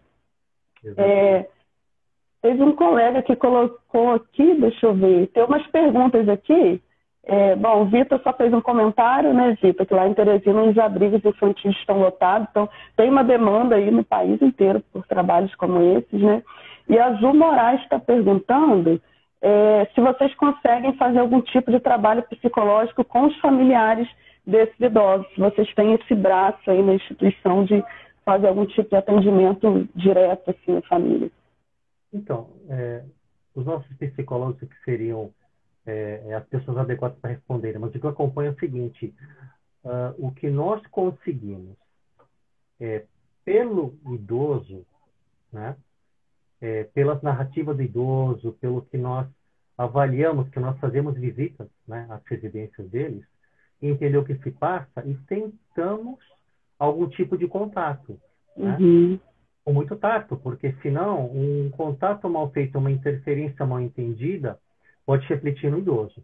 Teve um colega que colocou aqui, deixa eu ver, tem umas perguntas aqui. Bom, o Vitor só fez um comentário, né, Vitor, que lá em Teresina os abrigos infantis estão lotados, então tem uma demanda aí no país inteiro por trabalhos como esses, né? E a Ju Moraes está perguntando se vocês conseguem fazer algum tipo de trabalho psicológico com os familiares desses idosos, se vocês têm esse braço aí na instituição de fazer algum tipo de atendimento direto assim à família. Então, os nossos psicólogos que seriam as pessoas adequadas para responderem, mas o que eu acompanho é o seguinte, o que nós conseguimos pelo idoso, né, pelas narrativas do idoso, pelo que nós avaliamos, que nós fazemos visitas, né, às residências deles, entender o que se passa e tentamos algum tipo de contato, né? Uhum. Com muito tato, porque senão um contato mal feito, uma interferência mal entendida, pode refletir no idoso.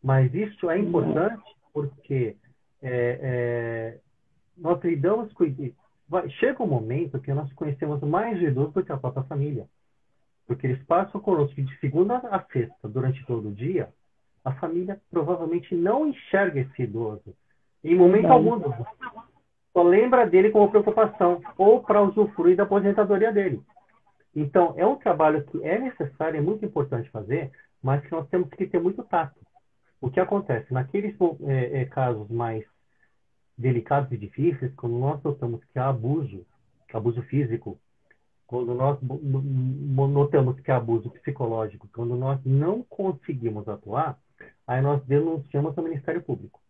Mas isso é importante porque nós lidamos com... Chega um momento que nós conhecemos mais o idoso do que a própria família. Porque eles passam conosco de segunda a sexta, durante todo o dia, a família provavelmente não enxerga esse idoso. Em momento algum, só lembra dele como preocupação ou para usufruir da aposentadoria dele. Então, é um trabalho que é necessário, é muito importante fazer, mas que nós temos que ter muito tato. O que acontece? Naqueles casos mais delicados e difíceis, quando nós notamos que há abuso físico, quando nós notamos que há abuso psicológico, quando nós não conseguimos atuar, aí nós denunciamos ao Ministério Público.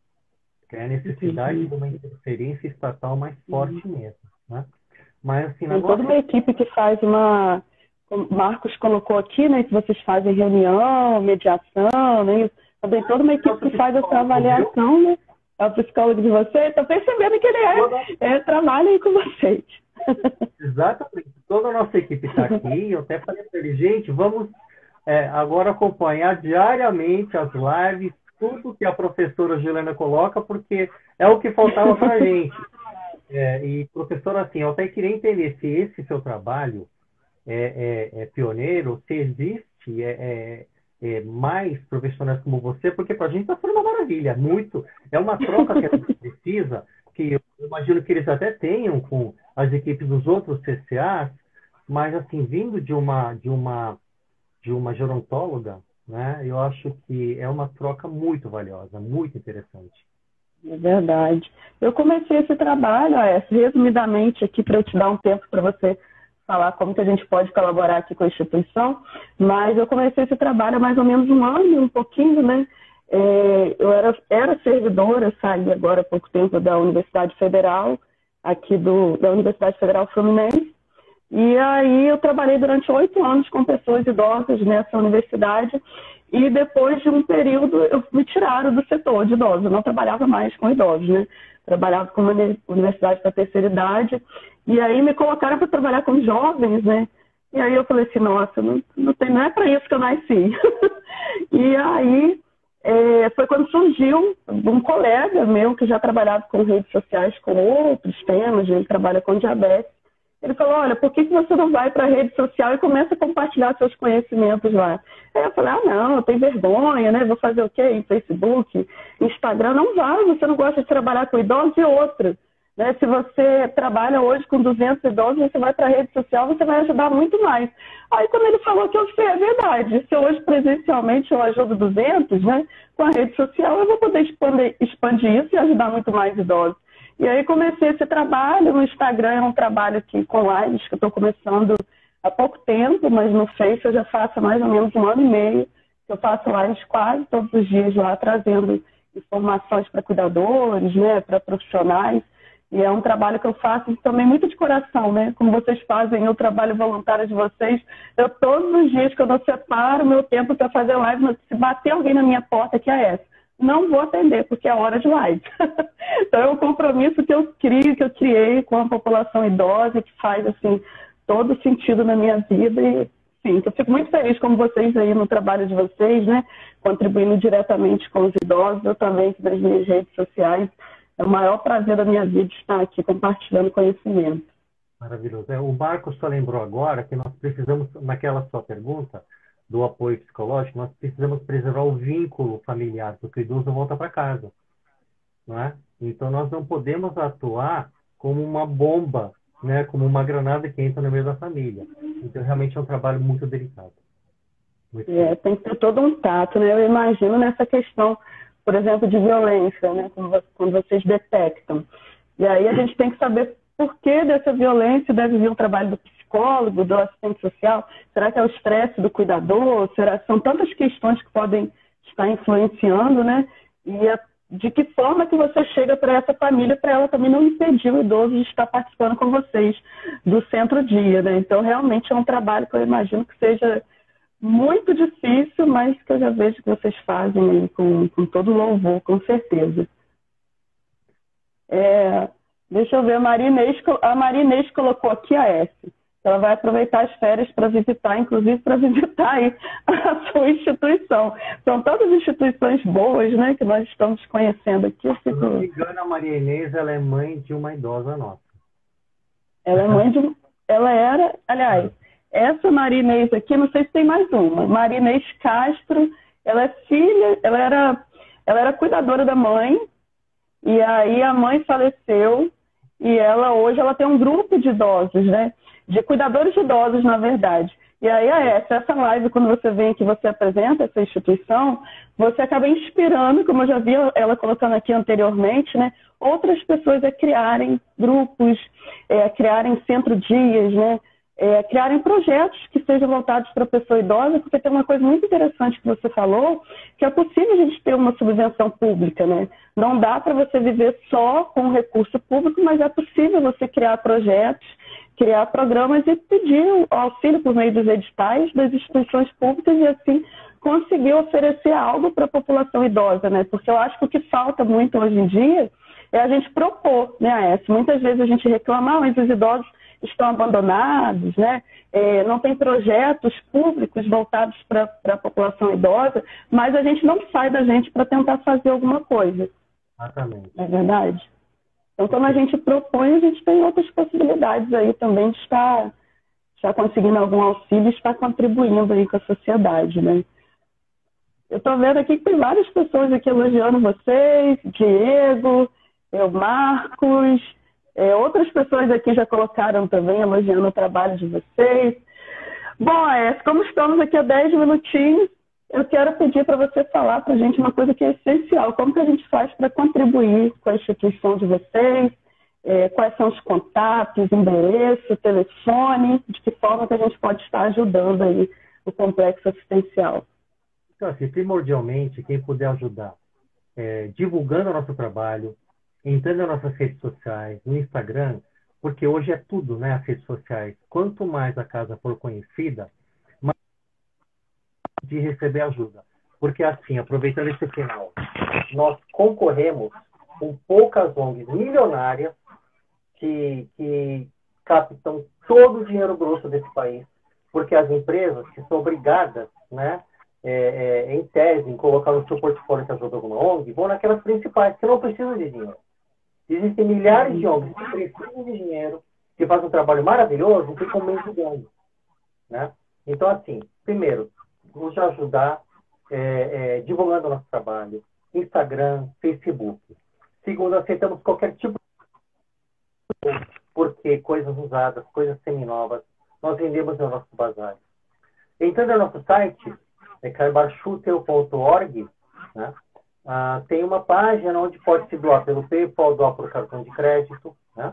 Que é a necessidade de uma interferência estatal mais forte mesmo, né? Mas, assim, tem toda uma equipe que faz uma... O Marcos colocou aqui, né, que vocês fazem reunião, mediação, né? Tem toda uma equipe que faz essa avaliação, né? É o psicólogo de vocês. Estou percebendo que ele trabalha aí com vocês. Exatamente. Toda a nossa equipe está aqui. Eu até falei para ele, gente, vamos agora acompanhar diariamente as lives, tudo que a professora Juliana coloca, porque é o que faltava para a gente. E, professora, assim, eu até queria entender se esse seu trabalho é pioneiro, se existe mais profissionais como você, porque para a gente está sendo uma maravilha, muito. É uma troca que a gente precisa, que eu imagino que eles até tenham com as equipes dos outros CCAs, mas assim, vindo de uma gerontóloga, né, eu acho que é uma troca muito valiosa, muito interessante. É verdade. Eu comecei esse trabalho, resumidamente aqui, para eu te dar um tempo para você falar como que a gente pode colaborar aqui com a instituição, mas eu comecei esse trabalho há mais ou menos um ano, um pouquinho, né? Eu era servidora, saí agora há pouco tempo da Universidade Federal, aqui da Universidade Federal Fluminense, e aí eu trabalhei durante 8 anos com pessoas idosas nessa universidade, e depois de um período eu me tiraram do setor de idosos, eu não trabalhava mais com idosos, né? Trabalhava com uma universidade para terceira idade, e aí me colocaram para trabalhar com jovens, né? E aí eu falei assim, nossa, não é para isso que eu nasci. E aí foi quando surgiu um colega meu que já trabalhava com redes sociais com outros temas, ele trabalha com diabetes. Ele falou, olha, por que você não vai para a rede social e começa a compartilhar seus conhecimentos lá? Aí eu falei, não, eu tenho vergonha, né? Vou fazer o quê? Em Facebook, Instagram, não vai, você não gosta de trabalhar com idosos e outra. Né? Se você trabalha hoje com 200 idosos, você vai para a rede social, você vai ajudar muito mais. Aí quando ele falou que eu falei, é verdade, se hoje presencialmente eu ajudo 200, né? Com a rede social eu vou poder expandir isso e ajudar muito mais idosos. E aí comecei esse trabalho no Instagram, é um trabalho que, com lives que eu estou começando há pouco tempo, mas no Face eu já faço há mais ou menos um ano e meio, que eu faço lives quase todos os dias lá, trazendo informações para cuidadores, né, para profissionais. E é um trabalho que eu faço também muito de coração, né? Como vocês fazem, o trabalho voluntário de vocês. Eu, todos os dias, quando eu separo meu tempo para fazer live, se bater alguém na minha porta, que é essa, não vou atender, porque é hora de live. Então, é um compromisso que eu criei com a população idosa, que faz, assim, todo sentido na minha vida. E, sim, eu fico muito feliz como vocês aí no trabalho de vocês, né? Contribuindo diretamente com os idosos, eu também nas minhas redes sociais. É o maior prazer da minha vida estar aqui compartilhando conhecimento. Maravilhoso. O Marcos só lembrou agora que nós precisamos, naquela sua pergunta do apoio psicológico, nós precisamos preservar o vínculo familiar, porque o idoso volta para casa, não é? Então nós não podemos atuar como uma bomba, né? Como uma granada que entra no meio da família. Então realmente é um trabalho muito delicado. Tem que ter todo um tato, né? Eu imagino nessa questão, por exemplo, de violência, né? Quando vocês detectam. E aí a gente tem que saber por que dessa violência deve vir o trabalho do psicólogo, do assistente social. Será que é o estresse do cuidador? São tantas questões que podem estar influenciando, né? E de que forma que você chega para essa família, para ela também não impedir o idoso de estar participando com vocês do centro-dia, né? Então, realmente é um trabalho que eu imagino que seja muito difícil, mas que eu já vejo que vocês fazem aí com todo louvor, com certeza. Deixa eu ver, a Maria Inês colocou aqui a S. Ela vai aproveitar as férias para visitar, inclusive para visitar aí a sua instituição. São todas instituições boas, né, que nós estamos conhecendo aqui. Se não me engano, a Maria Inês, ela é mãe de uma idosa nossa. Ela é mãe de... Ela era... Aliás, essa Maria Inês aqui, não sei se tem mais uma. Maria Inês Castro, ela é filha... Ela era cuidadora da mãe, e aí a mãe faleceu, e hoje ela tem um grupo de idosos, né? De cuidadores de idosos, na verdade. E aí, essa live, quando você vem aqui, você apresenta essa instituição, você acaba inspirando, como eu já vi ela colocando aqui anteriormente, né, outras pessoas a criarem grupos, a criarem centro-dias, né, criarem projetos que sejam voltados para a pessoa idosa, porque tem uma coisa muito interessante que você falou, que é possível a gente ter uma subvenção pública, né? Não dá para você viver só com recurso público, mas é possível você criar projetos, criar programas e pedir o auxílio por meio dos editais das instituições públicas e assim conseguir oferecer algo para a população idosa, né? Porque eu acho que o que falta muito hoje em dia é a gente propor, né, AS? Muitas vezes a gente reclama, mas os idosos estão abandonados, né? Não tem projetos públicos voltados para a população idosa, mas a gente não sai da gente para tentar fazer alguma coisa. Exatamente. É verdade? Então, quando a gente propõe, a gente tem outras possibilidades aí também de estar conseguindo algum auxílio e estar contribuindo aí com a sociedade, né? Eu estou vendo aqui que tem várias pessoas aqui elogiando vocês, Diego, Marcos, outras pessoas aqui já colocaram também elogiando o trabalho de vocês. Bom, como estamos aqui há 10 minutinhos, eu quero pedir para você falar para a gente uma coisa que é essencial. Como que a gente faz para contribuir com a instituição de vocês? Quais são os contatos, endereço, telefone? De que forma que a gente pode estar ajudando aí o complexo assistencial? Então, assim, primordialmente, quem puder ajudar, divulgando o nosso trabalho, entrando nas nossas redes sociais, no Instagram, porque hoje é tudo, né, as redes sociais. Quanto mais a casa for conhecida, mais de receber ajuda. Porque assim, aproveitando esse final, nós concorremos com poucas ONGs milionárias que captam todo o dinheiro grosso desse país, porque as empresas que são obrigadas, né, em tese, em colocar no seu portfólio que ajuda alguma ONG, vão naquelas principais, que não precisam de dinheiro. Existem milhares de ONGs que precisam de dinheiro, que fazem um trabalho maravilhoso e ficam mendigando, né? Então, assim, primeiro, nos ajudar divulgando o nosso trabalho, Instagram, Facebook. Segundo, aceitamos qualquer tipo de... porque coisas usadas, coisas seminovas, nós vendemos no nosso bazar. Entrando no nosso site, carbarchutel.org, né? Tem uma página onde pode se doar pelo PayPal, doar por cartão de crédito. Né?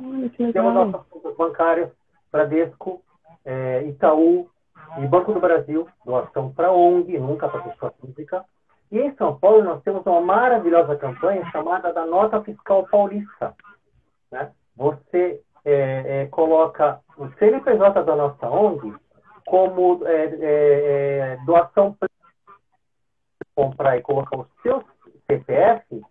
Temos nossas contas bancárias, Bradesco, Itaú e Banco do Brasil, doação para ONG, nunca para pessoa física. E em São Paulo nós temos uma maravilhosa campanha chamada da Nota Fiscal Paulista. Né? Você coloca o CNPJ da nossa ONG como doação para comprar e colocar o seu CPF,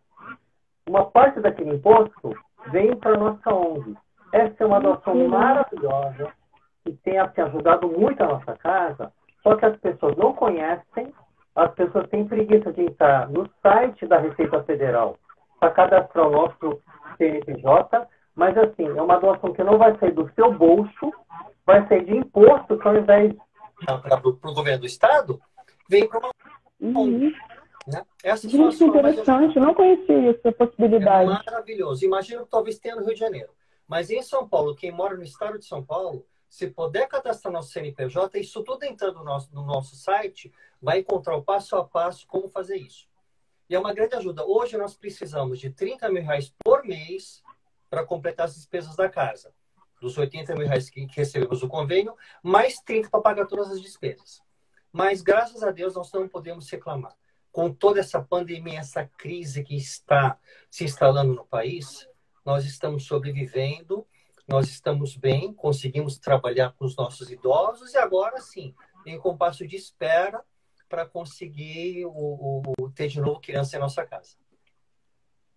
uma parte daquele imposto vem para a nossa ONG. Essa é uma doação maravilhosa que tem ajudado muito a nossa casa, só que as pessoas não conhecem, as pessoas têm preguiça de entrar no site da Receita Federal para cadastrar o nosso CNPJ, mas assim, é uma doação que não vai sair do seu bolso, vai sair de imposto que ao invés para o governo do Estado, vem para uma ONG. Né? Essas Gente, que interessante, eu não conhecia essa possibilidade. É maravilhoso. Imagina que talvez tenha no Rio de Janeiro. Mas em São Paulo, quem mora no estado de São Paulo, se puder cadastrar nosso CNPJ, isso tudo entrando no nosso site, vai encontrar o passo a passo como fazer isso. E é uma grande ajuda. Hoje nós precisamos de R$30 mil por mês para completar as despesas da casa. Dos R$80 mil que recebemos do convênio, mais 30 para pagar todas as despesas. Mas, graças a Deus, nós não podemos reclamar. Com toda essa pandemia, essa crise que está se instalando no país, nós estamos sobrevivendo, nós estamos bem, conseguimos trabalhar com os nossos idosos e agora sim, em compasso de espera para conseguir ter de novo criança em nossa casa.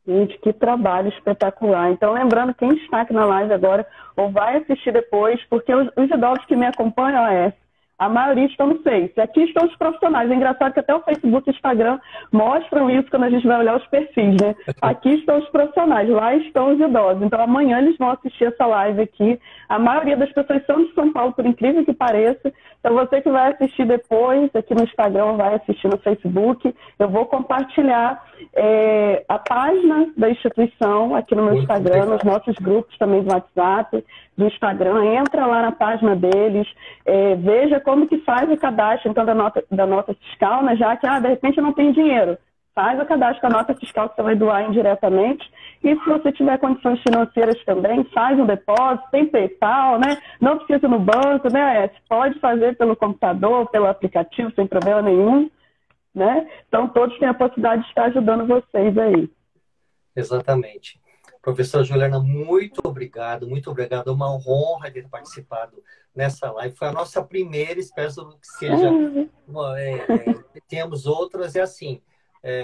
Gente, que trabalho espetacular. Então, lembrando, quem está aqui na live agora ou vai assistir depois, porque os idosos que me acompanham, a maioria estão no Face. Aqui estão os profissionais. É engraçado que até o Facebook e o Instagram mostram isso quando a gente vai olhar os perfis, né? Aqui estão os profissionais, lá estão os idosos. Então, amanhã eles vão assistir essa live aqui. A maioria das pessoas são de São Paulo, por incrível que pareça. Então, você que vai assistir depois, aqui no Instagram, vai assistir no Facebook, eu vou compartilhar a página da instituição aqui no meu Instagram, nos nossos grupos também do WhatsApp, do Instagram. Entra lá na página deles, veja como que faz o cadastro, então, da nota fiscal, né? Já que, de repente, eu não tenho dinheiro. Faz o cadastro da nota fiscal que você vai doar indiretamente. E se você tiver condições financeiras também, faz um depósito, tem PayPal, né? Não precisa ir no banco, né? Pode fazer pelo computador, pelo aplicativo, sem problema nenhum, né? Então, todos têm a possibilidade de estar ajudando vocês aí. Exatamente. Professora Juliana, muito obrigado. É uma honra ter participado nessa live. Foi a nossa primeira, espero que seja... Temos outras, assim...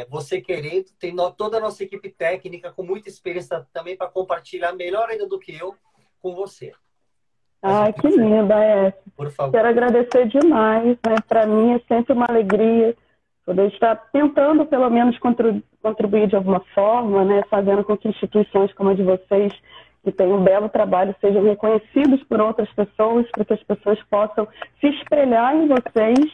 você querendo, tem toda a nossa equipe técnica com muita experiência também para compartilhar melhor ainda do que eu com você. Que linda, Por favor. Quero agradecer demais, né? Para mim é sempre uma alegria poder estar tentando pelo menos contribuir de alguma forma, né? Fazendo com que instituições como a de vocês, que têm um belo trabalho, sejam reconhecidos por outras pessoas, para que as pessoas possam se espelhar em vocês,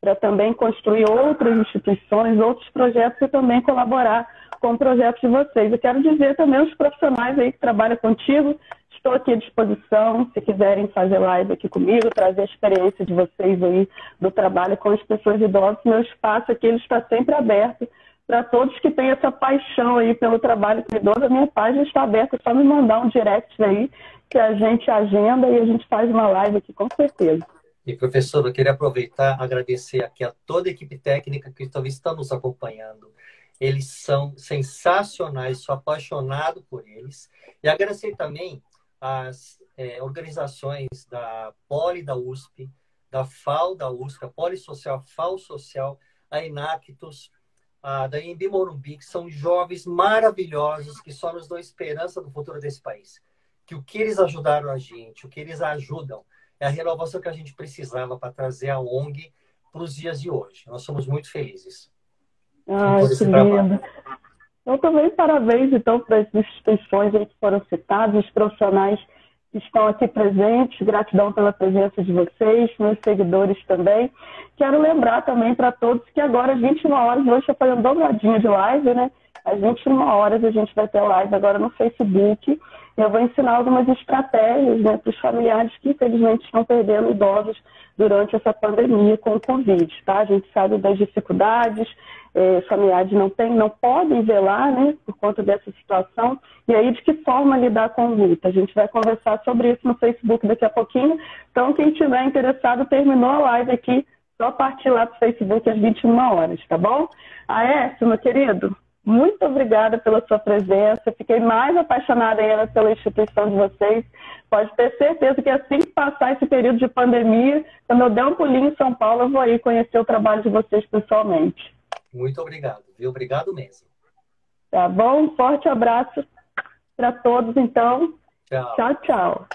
para também construir outras instituições, outros projetos e também colaborar com o projeto de vocês. Eu quero dizer também aos profissionais aí que trabalham contigo, estou aqui à disposição, se quiserem fazer live aqui comigo, trazer a experiência de vocês aí do trabalho com as pessoas idosas, meu espaço aqui ele está sempre aberto para todos que têm essa paixão aí pelo trabalho com idoso. A minha página está aberta, é só me mandar um direct aí que a gente agenda e a gente faz uma live aqui, com certeza. E, professor, eu queria aproveitar e agradecer aqui a toda a equipe técnica que está nos acompanhando. Eles são sensacionais, sou apaixonado por eles. E agradecer também as organizações da Poli da USP, da FAO da USP, a Polissocial, FAO Social, a Enactus, da Embi Morumbi, que são jovens maravilhosos que só nos dão esperança do futuro desse país. Que o que eles ajudaram a gente, o que eles ajudam, é a renovação que a gente precisava para trazer a ONG para os dias de hoje. Nós somos muito felizes. Ai, que lindo. Eu também parabéns, então, para as instituições aí que foram citadas, os profissionais que estão aqui presentes. Gratidão pela presença de vocês, meus seguidores também. Quero lembrar também para todos que agora às 21 horas, hoje eu falei um dobradinho de live, né? Às 21 horas a gente vai ter live agora no Facebook. Eu vou ensinar algumas estratégias, né, para os familiares que infelizmente estão perdendo idosos durante essa pandemia com o Covid, tá? A gente sabe das dificuldades, familiares não podem velar, né, por conta dessa situação, e aí de que forma lidar com o luto. A gente vai conversar sobre isso no Facebook daqui a pouquinho, então quem estiver interessado, terminou a live aqui, só partir lá para o Facebook às 21 horas, tá bom? Aécio, meu querido, muito obrigada pela sua presença. Fiquei mais apaixonada ainda pela instituição de vocês. Pode ter certeza que assim que passar esse período de pandemia, quando eu der um pulinho em São Paulo, eu vou aí conhecer o trabalho de vocês pessoalmente. Muito obrigado, viu? Obrigado mesmo. Tá bom? Um forte abraço para todos, então. Tchau. Tchau, tchau.